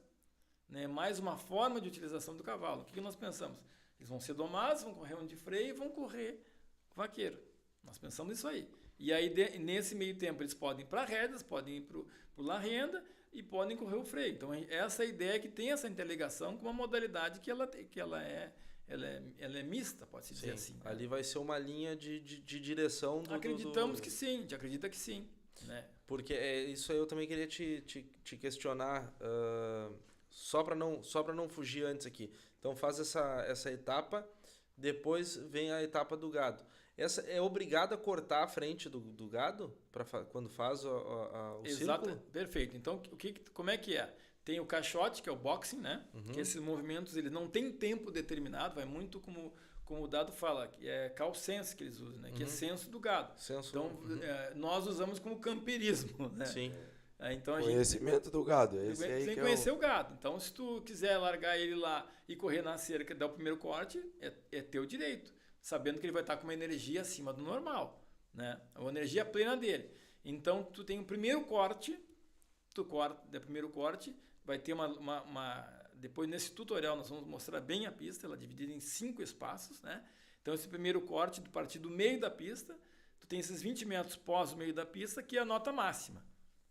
né? Mais uma forma de utilização do cavalo. O que nós pensamos? Eles vão ser domados, vão correr onde de freio e vão correr vaqueiro. Nós pensamos nisso aí. E aí, nesse meio tempo, eles podem ir para rédeas, podem ir para o la renda, e podem correr o freio. Então, essa ideia é que tem essa interligação com uma modalidade que ela é mista, pode-se dizer assim.
Ali vai ser uma linha de direção
Acreditamos que sim, a gente acredita que sim. Né?
Porque isso aí eu também queria te questionar, só para não fugir antes aqui. Então faz essa etapa, depois vem a etapa do gado. Essa é obrigado a cortar a frente do gado quando faz o
Exato,
círculo?
perfeito. Então, como é que é? Tem o caixote, que é o boxing, né? Que esses movimentos eles não têm tempo determinado, vai muito como o Dado fala, que é call sense que eles usam, né? Que é senso do gado. Então, nós usamos como camperismo, né?
Sim.
Então,
Conhecimento do gado. Esse aí
tem que conhecer o gado. Então, se tu quiser largar ele lá e correr na cerca e dar o primeiro corte, é teu direito. Sabendo que ele vai estar com uma energia acima do normal, né? A energia plena dele. Então, tu tem o primeiro corte, tu corta o primeiro corte, vai ter depois nesse tutorial nós vamos mostrar bem a pista, ela é dividida em 5 espaços, né? Então, esse primeiro corte, a partir do meio da pista, tu tem esses 20 metros pós o meio da pista, que é a nota máxima.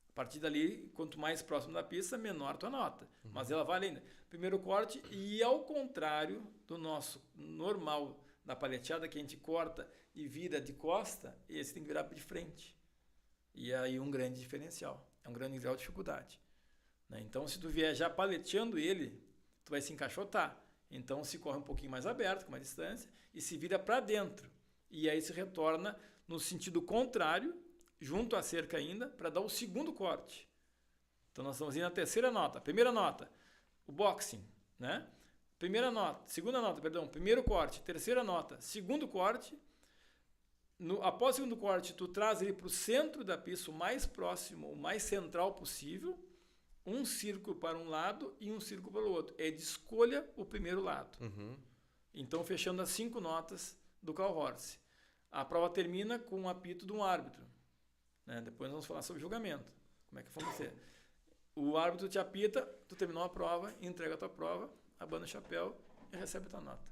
A partir dali, quanto mais próximo da pista, menor tua nota. Mas ela vale ainda. Primeiro corte, e ao contrário do nosso normal da paleteada, que a gente corta e vira de costa, esse tem que virar de frente. E aí um grande diferencial. É um grande grau de dificuldade. Né? Então, se tu vier já paleteando ele, tu vai se encaixotar. Então, se corre um pouquinho mais aberto, com mais distância, e se vira para dentro. E aí se retorna no sentido contrário, junto à cerca ainda, para dar o segundo corte. Então, nós estamos indo na terceira nota. Primeira nota, o boxing, né? Segunda nota, primeiro corte, terceira nota, segundo corte. Após o segundo corte, tu traz ele para o centro da pista, o mais próximo, o mais central possível, um círculo para um lado e um círculo para o outro. É de escolha o primeiro lado. Então, fechando as 5 notas do call horse. A prova termina com um apito de um árbitro. Né? Depois nós vamos falar sobre julgamento. Como é que vai acontecer. O árbitro te apita, tu terminou a prova, entrega a tua prova, abana o chapéu e recebe a tua nota.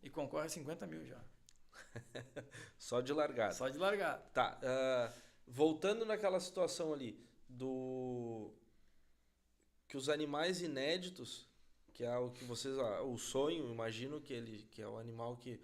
E concorre a 50 mil já.
Só de largada.
Só de largada.
Tá. Voltando naquela situação ali, que os animais inéditos, que é o que vocês... o sonho, imagino que é o animal que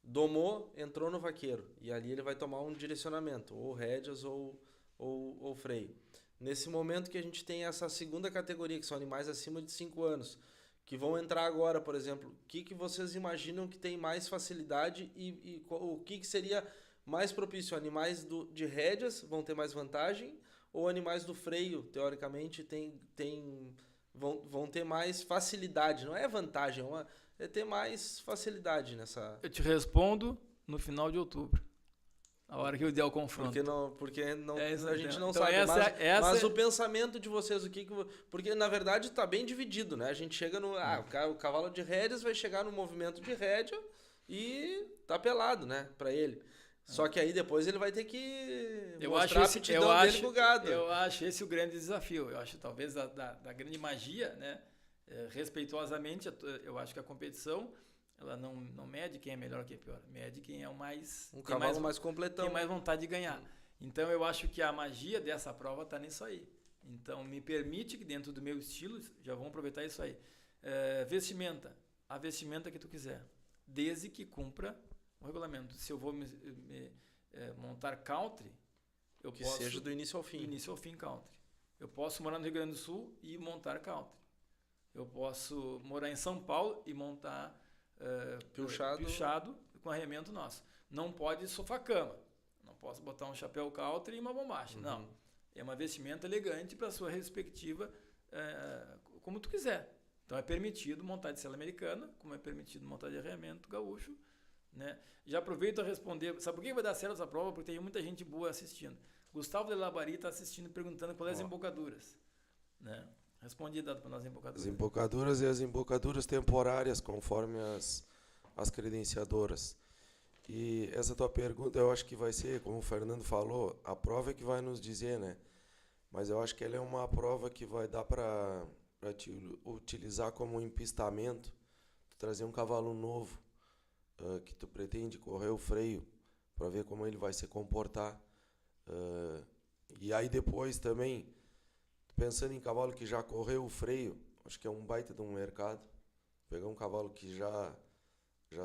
domou, entrou no vaqueiro. E ali ele vai tomar um direcionamento, ou rédeas ou freio. Nesse momento que a gente tem essa segunda categoria, que são animais acima de 5 anos, que vão entrar agora, por exemplo, o que vocês imaginam que tem mais facilidade e o que seria mais propício? Animais de rédeas vão ter mais vantagem ou animais do freio, teoricamente, vão ter mais facilidade? Não é vantagem, é ter mais facilidade nessa...
Eu te respondo no final de outubro. A hora que eu der o confronto.
Porque a gente não
então
sabe. Mas o pensamento de vocês, porque na verdade está bem dividido, né? A gente chega no... o cavalo de rédeas vai chegar no movimento de rédea e tá pelado, né? Para ele. Só que aí depois ele vai ter que mostrar a aptidão dele com o gado.
Eu acho esse o grande desafio. Eu acho talvez da grande magia, né? Respeitosamente, eu acho que a competição... ela não mede quem é melhor ou quem é pior. Mede quem é o mais...
um cavalo mais completão.
Tem mais vontade de ganhar. Então, eu acho que a magia dessa prova está nisso aí. Então, me permite que dentro do meu estilo, já vamos aproveitar isso aí. Vestimenta. A vestimenta que tu quiser. Desde que cumpra o regulamento. Se eu vou montar country, eu posso...
Que seja do início ao fim.
Do início ao fim country. Eu posso morar no Rio Grande do Sul e montar country. Eu posso morar em São Paulo e montar...
pilchado
com arreamento nosso. Não pode sofá-cama. Não posso botar um chapéu country e uma bombacha. Não. É uma vestimenta elegante para a sua respectiva, como tu quiser. Então é permitido montar de sela americana, como é permitido montar de arreamento gaúcho. Né? Já aproveito a responder. Sabe por que vai dar certo essa prova? Porque tem muita gente boa assistindo. Gustavo de Labari está assistindo e perguntando quais as embocaduras. Né? Respondi dado para nós embocaduras.
As embocaduras e as embocaduras temporárias, conforme as credenciadoras. E essa tua pergunta, eu acho que vai ser, como o Fernando falou, a prova é que vai nos dizer, né? Mas eu acho que ela é uma prova que vai dar para te utilizar como um empistamento, tu trazer um cavalo novo, que tu pretende correr o freio, para ver como ele vai se comportar. E aí depois também... pensando em cavalo que já correu o freio, acho que é um baita de um mercado. Pegar um cavalo que já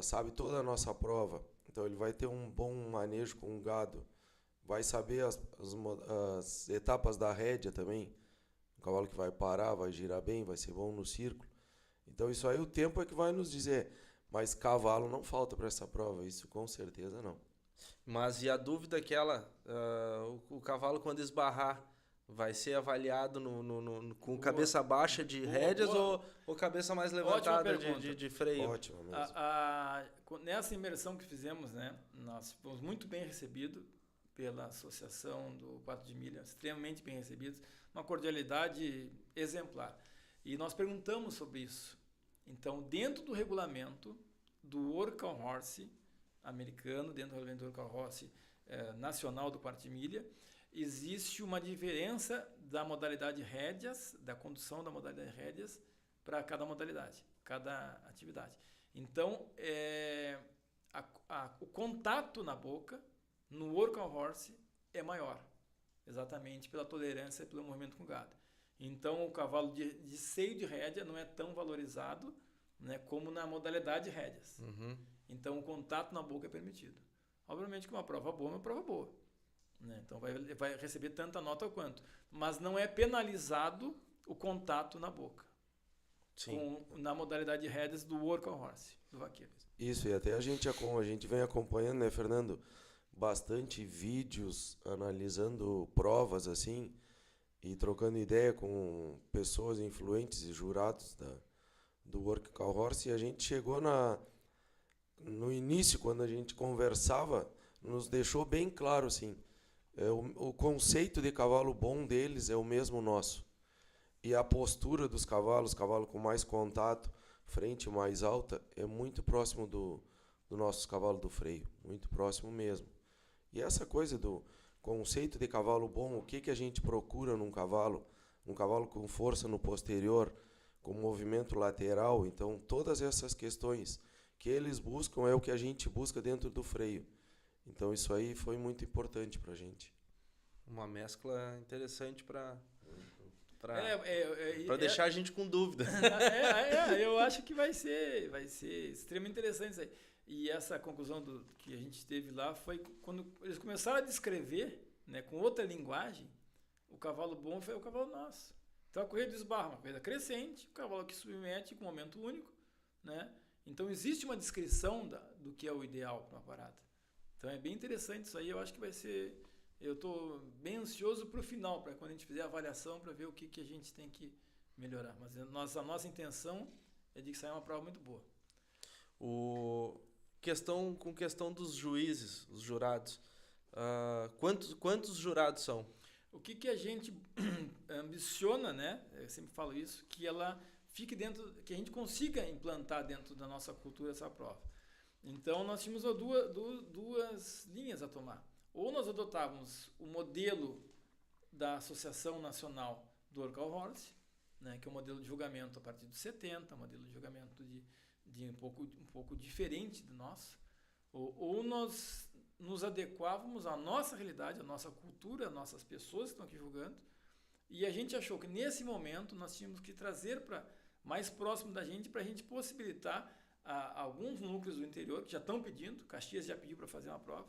sabe toda a nossa prova, então ele vai ter um bom manejo com o gado, vai saber as etapas da rédea também, um cavalo que vai parar, vai girar bem, vai ser bom no círculo. Então isso aí o tempo é que vai nos dizer, mas cavalo não falta para essa prova, isso com certeza não.
Mas e a dúvida é aquela, o cavalo quando esbarrar, vai ser avaliado com cabeça baixa de rédeas ou cabeça mais levantada de freio?
Ótimo mesmo.
Nessa imersão que fizemos, né, nós fomos muito bem recebidos pela associação do 4 de Milha, extremamente bem recebidos, uma cordialidade exemplar. E nós perguntamos sobre isso. Então, dentro do regulamento do Working Horse americano, dentro do regulamento do Working Horse nacional do 4 de Milha, existe uma diferença da modalidade rédeas, da condução da modalidade rédeas para cada modalidade, cada atividade. Então, o contato na boca no Working Horse é maior, exatamente pela tolerância e pelo movimento com o gado. Então, o cavalo de seio de rédea não é tão valorizado, né, como na modalidade rédeas.
Uhum.
Então, o contato na boca é permitido. Obviamente que uma prova boa é uma prova boa. Né? Então vai receber tanta nota quanto. Mas não é penalizado o contato na boca.
Sim.
Na modalidade rédeas do Working Horse, do vaqueiro.
Isso, e até a gente vem acompanhando, né, Fernando, bastante vídeos analisando provas assim e trocando ideia com pessoas influentes e jurados do Working Horse, e a gente chegou no início, quando a gente conversava, nos deixou bem claro assim, o conceito de cavalo bom deles é o mesmo nosso. E a postura dos cavalos, cavalo com mais contato, frente mais alta, é muito próximo do nosso cavalo do freio. Muito próximo mesmo. E essa coisa do conceito de cavalo bom, o que a gente procura num cavalo? Um cavalo com força no posterior, com movimento lateral. Então, todas essas questões que eles buscam é o que a gente busca dentro do freio. Então isso aí foi muito importante para a gente.
Uma mescla interessante para deixar a gente com dúvida.
Eu acho que vai ser extremamente interessante isso aí. E essa conclusão que a gente teve lá foi quando eles começaram a descrever, né, com outra linguagem, o cavalo bom foi o cavalo nosso. Então a corrida do esbarro, uma corrida crescente, o cavalo que submete com momento único, né? Então existe uma descrição do que é o ideal para uma parada. Então é bem interessante isso aí, eu acho que vai ser... Eu estou bem ansioso para o final, para quando a gente fizer a avaliação, para ver o que a gente tem que melhorar. Mas a nossa intenção é de que saia uma prova muito boa.
Questão dos juízes, os jurados, quantos jurados são?
O que a gente ambiciona, né? Eu sempre falo isso, que ela fique dentro, que a gente consiga implantar dentro da nossa cultura essa prova. Então, nós tínhamos duas linhas a tomar. Ou nós adotávamos o modelo da Associação Nacional do Working Horse, né, que é um modelo de julgamento a partir dos 70, um modelo de julgamento de um pouco diferente do nosso, ou nós nos adequávamos à nossa realidade, à nossa cultura, às nossas pessoas que estão aqui julgando, e a gente achou que nesse momento nós tínhamos que trazer para mais próximo da gente, para a gente possibilitar alguns núcleos do interior que já estão pedindo, Caxias já pediu para fazer uma prova,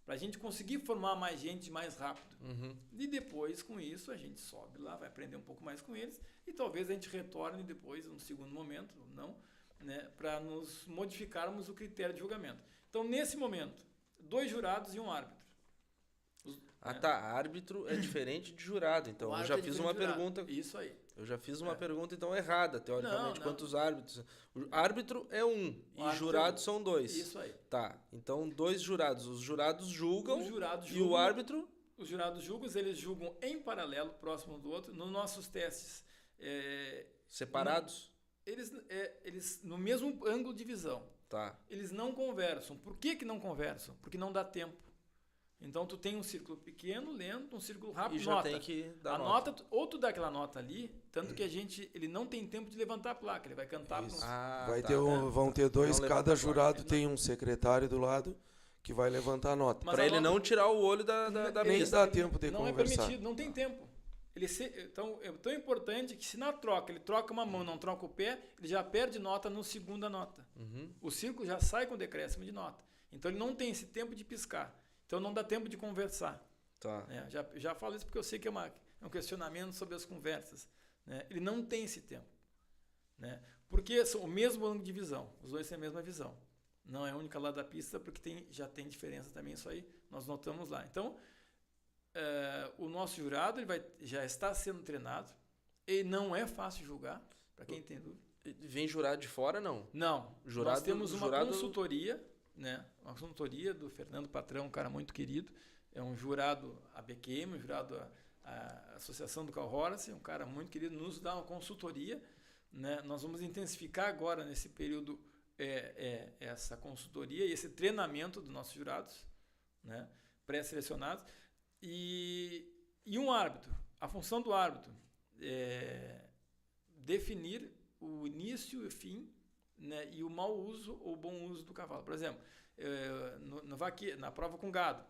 para a gente conseguir formar mais gente mais rápido.
Uhum.
E depois, com isso, a gente sobe lá, vai aprender um pouco mais com eles, e talvez a gente retorne depois, num segundo momento, não, né, para nos modificarmos o critério de julgamento. Então, nesse momento, 2 jurados e um árbitro.
Árbitro é diferente de jurado, então eu já fiz uma pergunta.
Isso aí.
Eu já fiz uma pergunta então errada, teoricamente.
Não.
Quantos árbitros? O árbitro é 1 e jurados são 2.
Isso aí.
Tá, então 2 jurados. Os jurados julgam e o árbitro?
Os jurados julgam, eles julgam em paralelo, próximo um do outro. Nos nossos testes...
separados?
Eles no mesmo ângulo de visão.
Tá.
Eles não conversam. Por que não conversam? Porque não dá tempo. Então, tu tem um círculo pequeno, lento, um círculo rápido,
e já tem que dar
a nota. Ou tu dá aquela nota ali, tanto que ele não tem tempo de levantar a placa, ele vai cantar.
Vão ter 2, cada jurado tem um secretário do lado que vai levantar a nota.
Para ele não tirar o olho da
nem dá tempo de
não
conversar.
Não é permitido, não tem tempo. Então, é tão importante que se na troca ele troca uma mão, não troca o pé, ele já perde nota no segunda nota. O círculo já sai com decréscimo de nota. Então, ele não tem esse tempo de piscar. Então, não dá tempo de conversar.
Tá.
Já falo isso porque eu sei que é um questionamento sobre as conversas. Né? Ele não tem esse tempo. Né? Porque são o mesmo ângulo de visão. Os dois têm a mesma visão. Não é a única lá da pista, porque já tem diferença também. Isso aí nós notamos lá. Então, o nosso jurado já está sendo treinado. E não é fácil julgar, para quem tem dúvida.
Vem jurado de fora, não?
Não.
Jurado,
nós temos uma consultoria, né? Uma consultoria do Fernando Patrão, um cara muito querido. É um jurado ABQM, um jurado a Associação do Carl Horace, um cara muito querido, nos dá uma consultoria. Né? Nós vamos intensificar agora, nesse período, essa consultoria e esse treinamento dos nossos jurados, né? Pré-selecionados. E um árbitro, a função do árbitro é definir o início e o fim, né? E o mau uso ou bom uso do cavalo. Por exemplo, na prova com gado,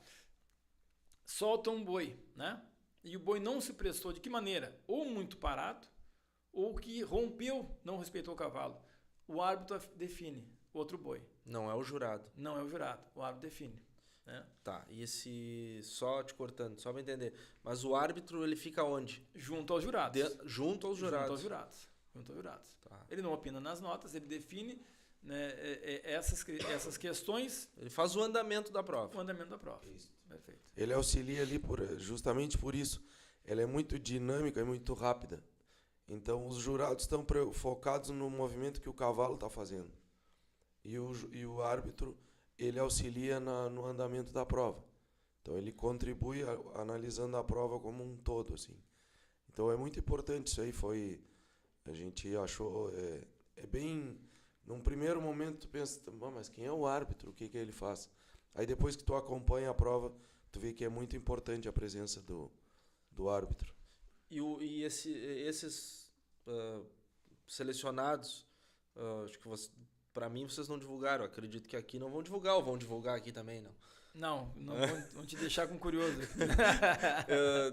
solta um boi, né? E o boi não se prestou de que maneira? Ou muito parado, ou que rompeu, não respeitou o cavalo. O árbitro define outro boi.
Não é o jurado.
Não é o jurado, o árbitro define. Né?
Tá, e só te cortando, só para entender. Mas o árbitro, ele fica onde?
Junto aos jurados.
Junto aos jurados.
Junto aos jurados.
Tá.
Ele não opina nas notas, ele define, né, essas questões.
Ele faz o andamento da prova.
O andamento da prova.
Isso.
Perfeito.
Ele auxilia ali justamente por isso. Ela é muito dinâmica e muito rápida. Então, os jurados estão focados no movimento que o cavalo está fazendo. E o árbitro, ele auxilia no andamento da prova. Então, ele contribui analisando a prova como um todo, assim. Então, é muito importante isso aí. A gente achou... bem... Num primeiro momento, tu pensa, mas quem é o árbitro? O que ele faz? Aí, depois que tu acompanha a prova, tu vê que é muito importante a presença do árbitro.
E esses selecionados, acho que para mim vocês não divulgaram. Acredito que aqui não vão divulgar, ou vão divulgar aqui também, não?
Não vão te deixar com curioso.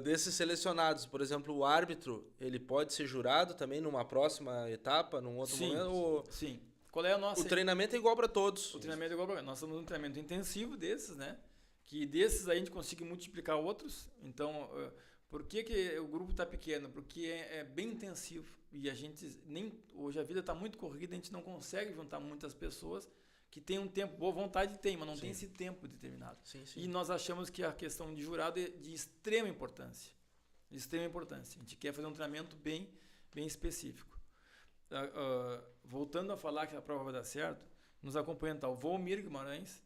Desses selecionados, por exemplo, o árbitro, ele pode ser jurado também numa próxima etapa, num outro momento?
Sim. Qual é a nossa...
O treinamento é igual para todos.
O treinamento é igual para todos. Nós estamos num treinamento intensivo desses, né? Que desses aí a gente consegue multiplicar outros. Então... Por que o grupo está pequeno? Porque é bem intensivo e a gente hoje a vida está muito corrida, a gente não consegue juntar muitas pessoas que têm um tempo, boa vontade tem, mas não tem esse tempo determinado.
Sim.
E nós achamos que a questão de jurado é de extrema importância. De extrema importância. A gente quer fazer um treinamento bem específico. Voltando a falar que a prova vai dar certo, nos acompanhando está o Volmir Guimarães,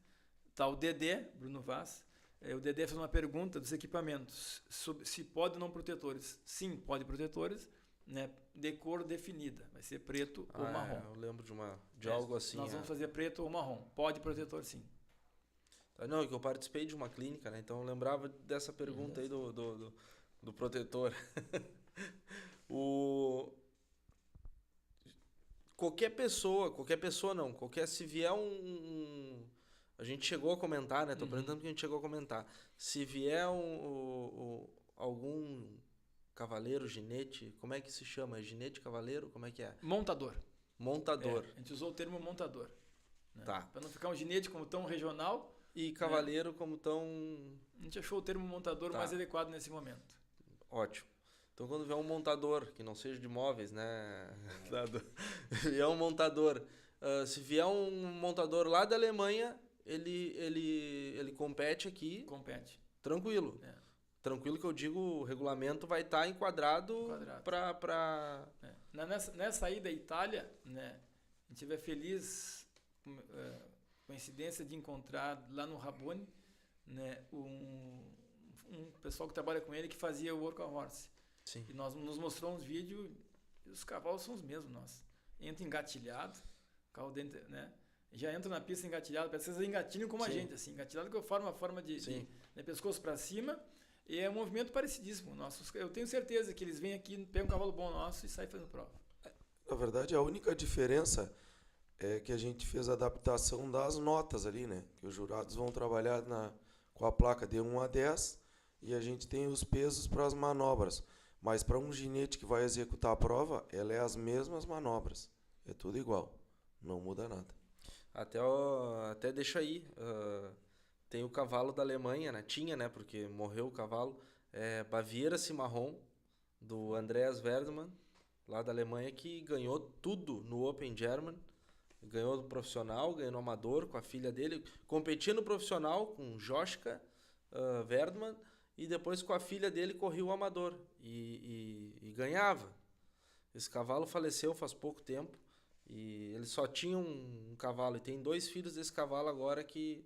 está o Dedé, Bruno Vaz. O Dedé fez uma pergunta dos equipamentos, se pode ou não protetores. Sim, pode protetores, né, de cor definida, vai ser preto ou marrom.
Eu lembro de algo assim.
Nós vamos fazer preto ou marrom, pode protetor sim.
Não, é que eu participei de uma clínica, né, então eu lembrava dessa pergunta aí do protetor. Se vier a gente chegou a comentar, né? Tô perguntando porque a gente chegou a comentar. Se vier algum cavaleiro, ginete, como é que se chama? É ginete, cavaleiro? Como é que é?
Montador.
A
gente usou o termo montador. Né?
Tá.
Para não ficar um ginete como tão regional.
E cavaleiro como tão...
A gente achou o termo montador mais adequado nesse momento.
Ótimo. Então, quando vier um montador, que não seja de móveis, né? Vier um montador. Se vier um montador lá da Alemanha... Ele compete aqui.
Compete.
Tranquilo. Tranquilo que eu digo, o regulamento vai estar enquadrado. para...
Nessa ida à Itália, né, a gente vai feliz, coincidência de encontrar lá no Rabone, né, um pessoal que trabalha com ele que fazia o Work Horse.
Sim.
E nos mostrou uns vídeos, e os cavalos são os mesmos, nós. Entra engatilhado, carro dentro, né? Já entra na pista engatilhado, parece que vocês engatilham como a gente, assim, engatilhado que eu formo a forma de pescoço para cima, e é um movimento parecidíssimo. Eu tenho certeza que eles vêm aqui, pegam um cavalo bom nosso e saem fazendo prova.
Na verdade, a única diferença é que a gente fez a adaptação das notas ali, né? Que os jurados vão trabalhar com a placa de 1 a 10 e a gente tem os pesos para as manobras. Mas para um ginete que vai executar a prova, ela é as mesmas manobras. É tudo igual. Não muda nada.
Até deixa aí. Tem o cavalo da Alemanha, né? Tinha, né? Porque morreu o cavalo. Baviera Cimarron, do Andreas Werdemann, lá da Alemanha, que ganhou tudo no Open German. Ganhou no profissional, ganhou no amador com a filha dele. Competia no profissional com Joschka Werdemann. E depois com a filha dele corria o amador. E ganhava. Esse cavalo faleceu faz pouco tempo. E ele só tinha um cavalo. E tem 2 filhos desse cavalo agora que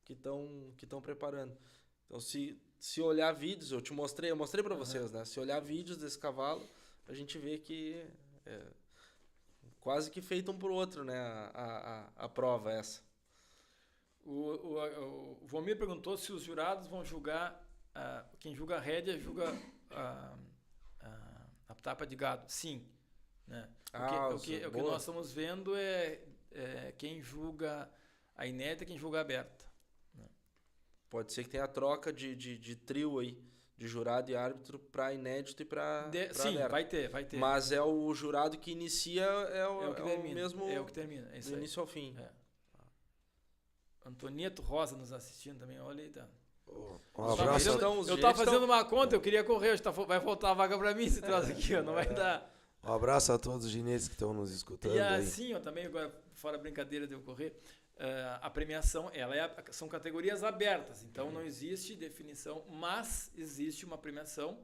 estão preparando. Então, se olhar vídeos, eu mostrei para vocês, né? Se olhar vídeos desse cavalo, a gente vê que é quase que feito um pro outro, né? A prova essa.
O Vomir perguntou se os jurados vão julgar, quem julga a rédea julga a tapa de gado. Sim. Né? O que nós estamos vendo é quem julga a inédita e quem julga a aberta. Né?
Pode ser que tenha a troca de trio aí, de jurado e árbitro para inédito e para
sim,
aberta.
vai ter.
Mas é o jurado que inicia, o mesmo
é o que termina. É isso
do
aí.
início ao fim.
Antonieto Rosa nos assistindo também, olha aí, tá.
Um abraço.
Eu estava fazendo uma conta, eu queria correr, vai faltar a vaga para mim se traz aqui, não vai dar.
Um abraço a todos os ginetes que estão nos escutando.
E assim, eu também, agora, fora a brincadeira de eu correr, a premiação, são categorias abertas, então não existe definição, mas existe uma premiação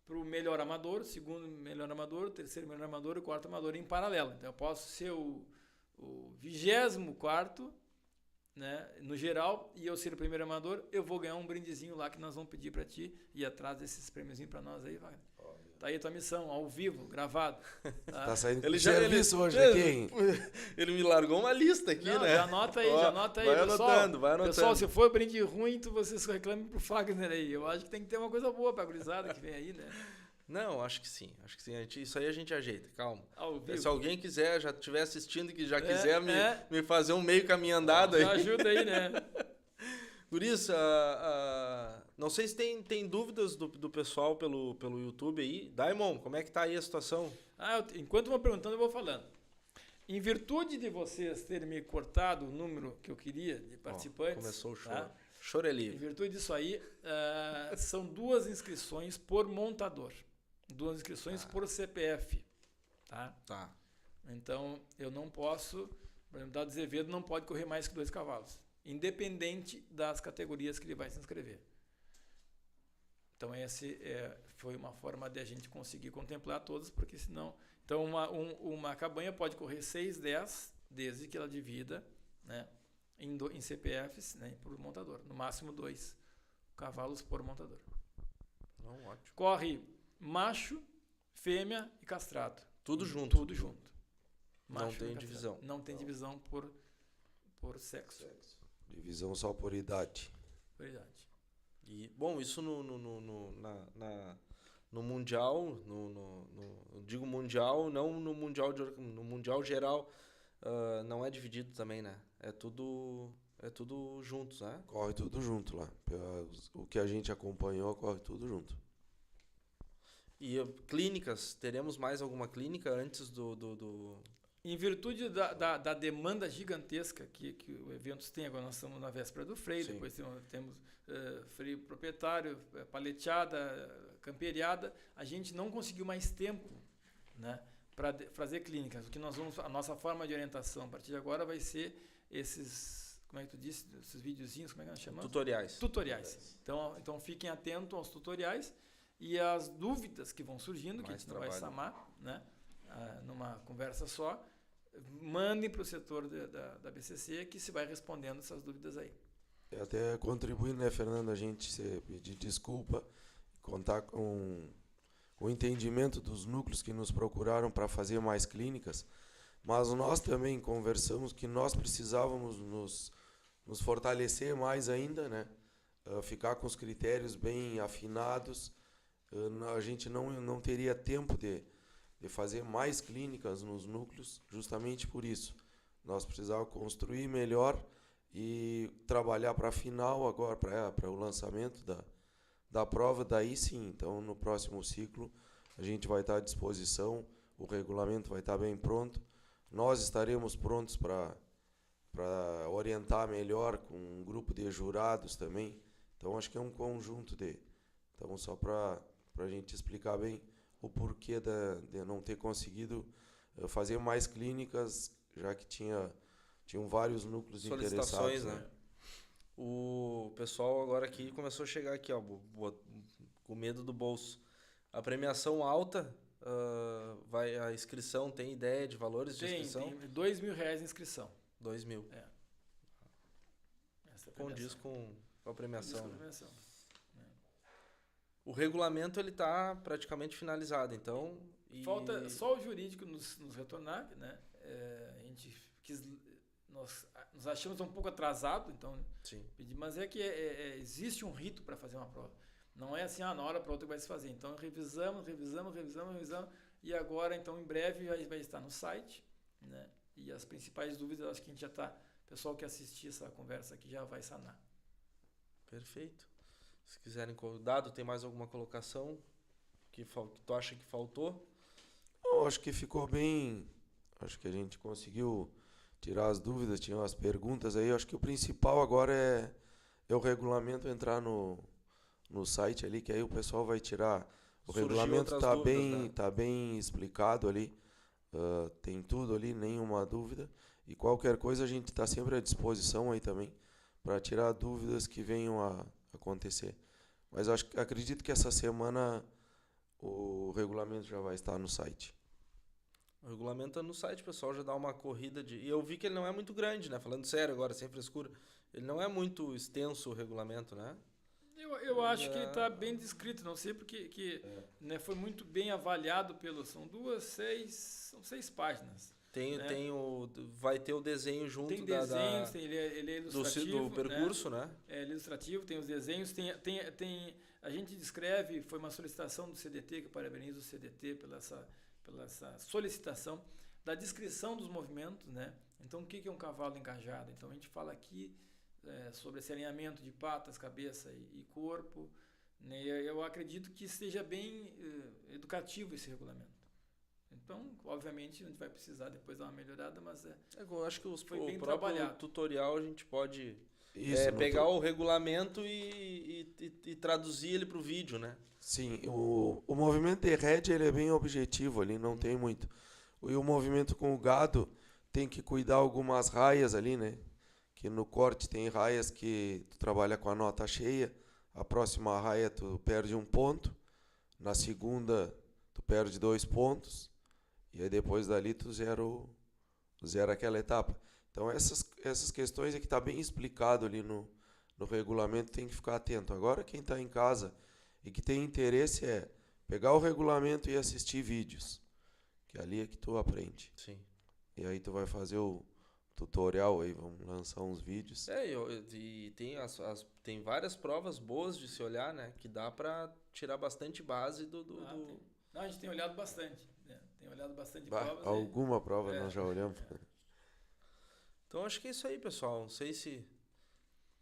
para o melhor amador, segundo melhor amador, terceiro melhor amador e quarto amador em paralelo. Então eu posso ser o 24º, né, no geral, e eu ser o primeiro amador, eu vou ganhar um brindezinho lá que nós vamos pedir para ti e atrás desses prêmiozinhos para nós aí, Wagner. Tá aí a tua missão, ao vivo, gravado. Tá
saindo com serviço hoje aqui, hein?
Ele me largou uma lista aqui, né?
Já anota aí,
vai
pessoal.
Vai anotando.
Pessoal, se for brinde ruim, vocês reclamem pro Fagner aí. Eu acho que tem que ter uma coisa boa pra gurizada que vem aí, né?
Não, acho que sim. Isso aí a gente ajeita, calma. Se alguém quiser, já estiver assistindo, que já quiser me fazer um meio caminho andado aí.
Já ajuda aí, né?
Por isso, não sei se tem dúvidas do pessoal pelo YouTube aí. Daimon, como é que tá aí a situação?
Enquanto vão perguntando, eu vou falando. Em virtude de vocês terem me cortado o número que eu queria de participantes...
Começou o choro. Tá? Choro é livre.
Em virtude disso aí, são 2 inscrições por montador. 2 inscrições por CPF. Tá? Então, eu não posso... Por exemplo, Dado Azevedo não pode correr mais que 2 cavalos. Independente das categorias que ele vai se inscrever. Então, esse foi uma forma de a gente conseguir contemplar todos, porque senão... Então, uma cabanha pode correr 6, 10, desde que ela divida, né, em CPFs, né, por montador. No máximo 2 cavalos por montador.
Ótimo.
Corre macho, fêmea e castrado.
Tudo junto?
Tudo junto.
Não tem divisão?
Não tem divisão por sexo.
Divisão só por idade.
Por idade.
E, bom, isso no Mundial, digo Mundial, não no Mundial geral, não é dividido também, né? É tudo juntos, né?
Corre tudo junto lá. O que a gente acompanhou, corre tudo junto.
E teremos teremos mais alguma clínica antes do...
Em virtude da demanda gigantesca que o evento tem, agora nós estamos na véspera do freio, sim, depois temos freio proprietário, paleteada, camperiada, a gente não conseguiu mais tempo, né, para fazer clínicas. O que a nossa forma de orientação a partir de agora vai ser esses, como é que tu disse, esses videozinhos, como é que nós chamamos? Tutoriais. Então fiquem atentos aos tutoriais e às dúvidas que vão surgindo, que a gente não vai samar, né, numa conversa só. Mandem para o setor da BCC que se vai respondendo essas dúvidas aí.
Até contribuindo, né, Fernando, a gente pedir desculpa, contar com o entendimento dos núcleos que nos procuraram para fazer mais clínicas, mas nós também conversamos que nós precisávamos nos fortalecer mais ainda, né, ficar com os critérios bem afinados. A gente não teria tempo de fazer mais clínicas nos núcleos, justamente por isso. Nós precisávamos construir melhor e trabalhar para a final agora, para o lançamento da prova, daí sim. Então, no próximo ciclo, a gente vai estar à disposição, o regulamento vai estar bem pronto. Nós estaremos prontos para orientar melhor com um grupo de jurados também. Então, acho que é um conjunto de... Então, só para a gente explicar bem o porquê de não ter conseguido fazer mais clínicas, já que tinham vários núcleos
Solicitações,
interessados.
né? O pessoal agora aqui começou a chegar aqui, ó, com medo do bolso. A premiação alta, a inscrição, tem ideia de valores de inscrição?
Tem R$2.000 a inscrição.
2.000.
Essa é a
Condiz
premiação.
com a premiação.
Condiz com a
né?
premiação.
O regulamento ele está praticamente finalizado, então...
Falta só o jurídico nos retornar, né? A gente nós nos achamos um pouco atrasado, então
Sim.
mas é que existe um rito para fazer uma prova. Não é assim, na hora para outra vai se fazer. Então revisamos e agora então em breve vai estar no site, né? E as principais dúvidas acho que a gente já está, o pessoal que assistir essa conversa aqui já vai sanar.
Perfeito. Se quiserem, Dado, tem mais alguma colocação que tu acha que faltou?
Eu acho que ficou bem. Acho que a gente conseguiu tirar as dúvidas, tinham as perguntas aí. Eu acho que o principal agora é o regulamento entrar no site ali, que aí o pessoal vai tirar. O regulamento está bem, né? Tá bem explicado ali. Tem tudo ali, nenhuma dúvida. E qualquer coisa a gente está sempre à disposição aí também para tirar dúvidas que venham a acontecer. Mas acredito que essa semana o regulamento já vai estar no site.
O regulamento é no site, pessoal, já dá uma corrida de... E eu vi que ele não é muito grande, né? Falando sério agora, sem frescura. Ele não é muito extenso o regulamento, né?
Eu acho que ele está bem descrito, não sei porque né, foi muito bem avaliado são 6 páginas.
Vai ter o desenho junto
tem desenhos, ele é ilustrativo.
Do percurso, né?
É ilustrativo, tem os desenhos, a gente descreve, foi uma solicitação do CDT, que eu parabenizo o CDT pela essa solicitação, da descrição dos movimentos, né? Então, o que é um cavalo engajado? Então, a gente fala aqui sobre esse alinhamento de patas, cabeça e corpo, né? Eu acredito que esteja bem educativo esse regulamento. Então, obviamente, a gente vai precisar depois dar uma melhorada, mas
eu acho que
foi bem
o próprio
trabalhado.
tutorial a gente pode pegar o regulamento e traduzir ele para o vídeo, né?
Sim, o movimento de rédea ele é bem objetivo ali, não tem muito. E o movimento com o gado tem que cuidar algumas raias ali, né? Que no corte tem raias que tu trabalha com a nota cheia, a próxima raia tu perde 1 ponto, na segunda tu perde 2 pontos, e aí depois dali tu zera aquela etapa. Então essas questões é que está bem explicado ali no regulamento, tem que ficar atento. Agora quem está em casa e que tem interesse é pegar o regulamento e assistir vídeos, que ali é que tu aprende.
Sim.
E aí tu vai fazer o tutorial aí, vamos lançar uns vídeos.
E tem várias provas boas de se olhar, né? Que dá para tirar bastante base do...
Não, a gente tem olhado bastante. Né? Tem olhado bastante provas.
Alguma prova nós já olhamos.
Então acho que é isso aí, pessoal. Não sei se...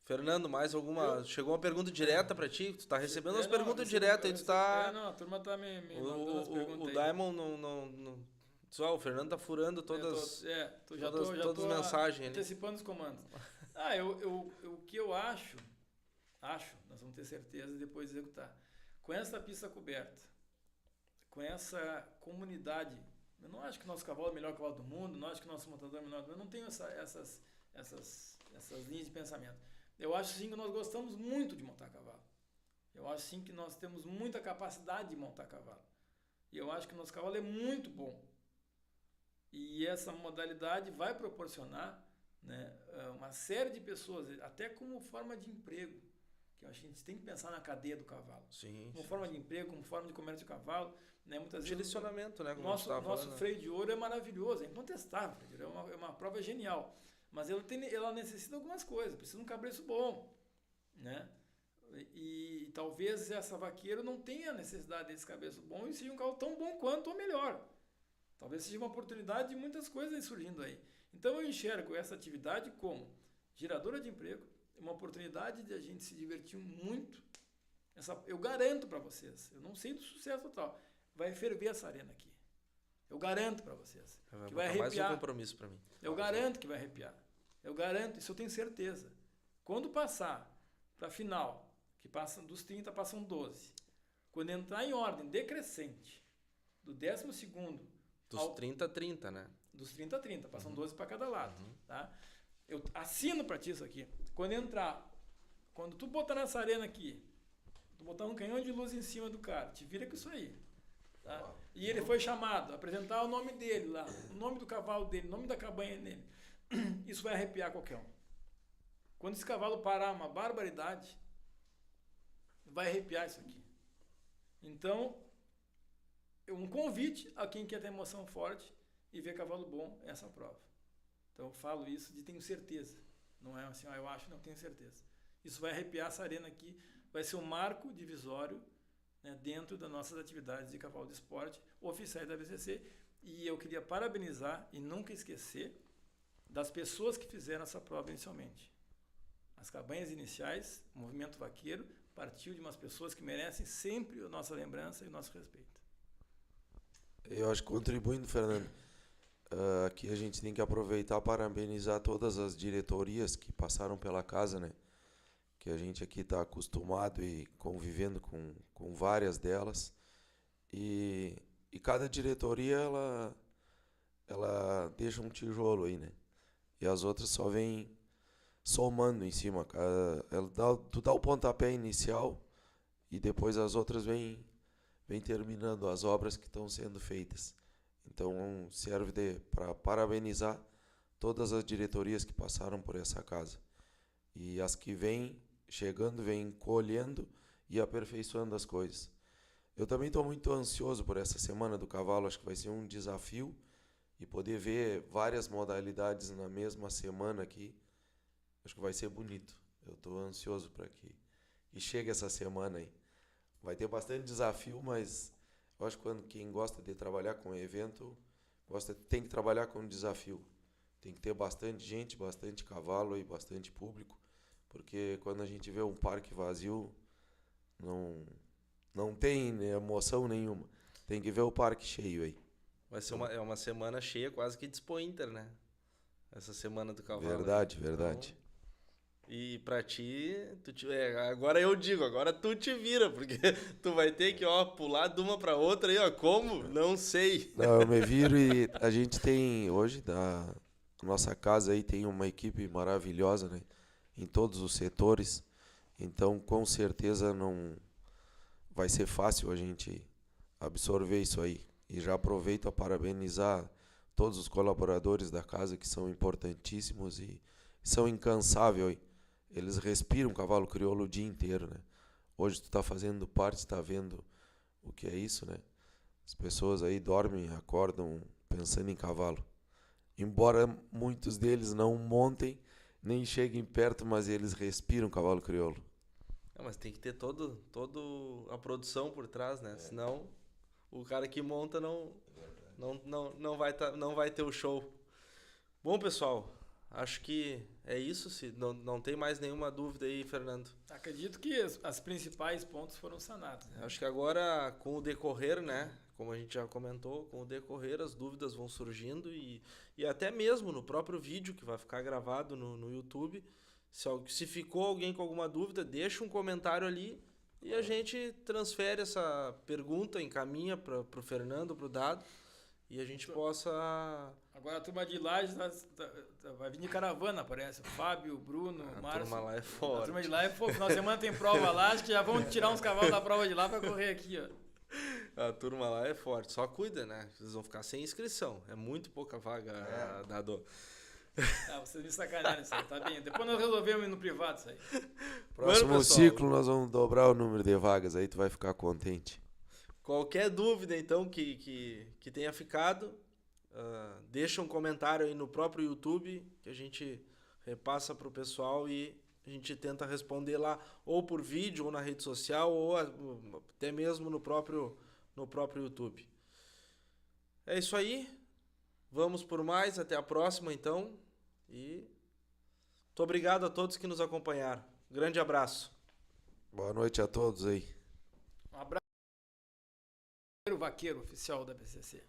Fernando, mais alguma... Chegou uma pergunta direta para ti? Tu tá recebendo as perguntas diretas aí, tu tá...
Não, a turma tá me mandando as perguntas
aí. O Diamond não... O Fernando tá furando todas as mensagens
antecipando os comandos. O que eu acho, nós vamos ter certeza depois de executar. Com essa pista coberta, com essa comunidade, eu não acho que nosso cavalo é o melhor cavalo do mundo, não acho que nosso montador é o melhor do mundo, eu não tenho essas linhas de pensamento. Eu acho sim que nós gostamos muito de montar cavalo. Eu acho sim que nós temos muita capacidade de montar cavalo. E eu acho que o nosso cavalo é muito bom. E essa modalidade vai proporcionar, né, uma série de pessoas, até como forma de emprego, que a gente tem que pensar na cadeia do cavalo.
Sim,
como forma de emprego, como forma de comércio de cavalo. Né, muitas
direcionamento, né? Como
nosso freio de ouro é maravilhoso, é incontestável. É uma prova genial. Mas ela necessita algumas coisas, precisa de um cabreço bom. Né? E talvez essa vaqueira não tenha necessidade desse cabreço bom e seja um cavalo tão bom quanto ou melhor. Talvez seja uma oportunidade de muitas coisas surgindo aí. Então eu enxergo essa atividade como geradora de emprego, uma oportunidade de a gente se divertir muito. Eu garanto para vocês, eu não sei do sucesso total, vai ferver essa arena aqui. Eu garanto para vocês. Que vai
botar mais um
arrepiar.
compromisso para mim.
Eu garanto que vai arrepiar. Eu garanto, isso eu tenho certeza. Quando passar para a final, que passam dos 30, passam 12. Quando entrar em ordem decrescente, do 12º
Dos
ao
30 a 30, né?
dos 30 a 30, passam 12 para cada lado, tá? Eu assino para ti isso aqui. Quando tu botar nessa arena aqui, tu botar um canhão de luz em cima do cara, te vira com isso aí, tá? E ele foi chamado a apresentar o nome dele lá, o nome do cavalo dele, o nome da cabanha dele. Isso vai arrepiar qualquer um. Quando esse cavalo parar uma barbaridade, vai arrepiar isso aqui. Então, um convite a quem quer ter emoção forte e ver cavalo bom é essa prova. Então eu falo isso de tenho certeza. Não é assim, eu acho, não, tenho certeza. Isso vai arrepiar essa arena aqui, vai ser um marco divisório, né, dentro das nossas atividades de cavalo de esporte oficiais da BCC. E eu queria parabenizar e nunca esquecer das pessoas que fizeram essa prova inicialmente. As cabanhas iniciais, o movimento vaqueiro, partiu de umas pessoas que merecem sempre a nossa lembrança e o nosso respeito.
Eu acho que contribuindo, Fernando, aqui a gente tem que aproveitar para parabenizar todas as diretorias que passaram pela casa, né? Que a gente aqui está acostumado e convivendo com várias delas. E cada diretoria, ela deixa um tijolo aí, né? E as outras só vêm somando em cima. Tu dá o pontapé inicial e depois as outras vêm terminando as obras que estão sendo feitas. Então serve para parabenizar todas as diretorias que passaram por essa casa. E as que vêm chegando, vêm colhendo e aperfeiçoando as coisas. Eu também estou muito ansioso por essa Semana do Cavalo, acho que vai ser um desafio. E poder ver várias modalidades na mesma semana aqui, acho que vai ser bonito. Eu estou ansioso para que chegue essa semana aí. Vai ter bastante desafio, mas eu acho que quem gosta de trabalhar com evento, tem que trabalhar com desafio. Tem que ter bastante gente, bastante cavalo e bastante público, porque quando a gente vê um parque vazio, não tem emoção nenhuma. Tem que ver o parque cheio aí.
Vai ser uma semana cheia, quase que de Expo Inter, né? Essa Semana do Cavalo.
Verdade,
aí.
verdade.
Então, e pra ti, agora eu digo, agora tu te vira, porque tu vai ter que, pular de uma pra outra aí, como? Não sei.
Não, eu me viro e a gente tem, hoje, da nossa casa aí, tem uma equipe maravilhosa, né? Em todos os setores. Então, com certeza, não vai ser fácil a gente absorver isso aí. E já aproveito a parabenizar todos os colaboradores da casa, que são importantíssimos e são incansáveis. Eles respiram cavalo crioulo o dia inteiro, né? Hoje tu tá fazendo parte, tá vendo o que é isso, né? As pessoas aí dormem, acordam pensando em cavalo. Embora muitos deles não montem, nem cheguem perto, mas eles respiram cavalo crioulo.
Mas tem que ter toda a produção por trás, né? Senão o cara que monta não vai ter o show. Bom, pessoal, acho que é isso. Se não tem mais nenhuma dúvida aí, Fernando.
Acredito que as principais pontos foram sanados, né?
Acho que agora, com o decorrer, né? Como a gente já comentou, com o decorrer as dúvidas vão surgindo e até mesmo no próprio vídeo que vai ficar gravado no YouTube. Se ficou alguém com alguma dúvida, deixa um comentário ali e a gente transfere essa pergunta, encaminha para o Fernando, para o Dado, e a gente possa...
Agora a turma de Lages vai vir de caravana, parece. O Fábio, o Bruno, o Márcio.
A turma lá é forte.
A turma de lá é forte. Final de semana tem prova lá, acho que já vão tirar uns cavalos da prova de lá para correr aqui, ó.
A turma lá é forte. Só cuida, né? Vocês vão ficar sem inscrição. É muito pouca vaga, Dado.
Vocês me sacanaram isso aí, tá bem. Depois nós resolvemos ir no privado isso aí.
Próximo ciclo nós vamos dobrar o número de vagas, aí tu vai ficar contente.
Qualquer dúvida, então, que tenha ficado, deixa um comentário aí no próprio YouTube, que a gente repassa pro pessoal e a gente tenta responder lá, ou por vídeo, ou na rede social, ou até mesmo no próprio YouTube. É isso aí. Vamos por mais. Até a próxima, então. E muito obrigado a todos que nos acompanharam. Grande abraço.
Boa noite a todos aí.
Um abraço. vaqueiro oficial da BCC?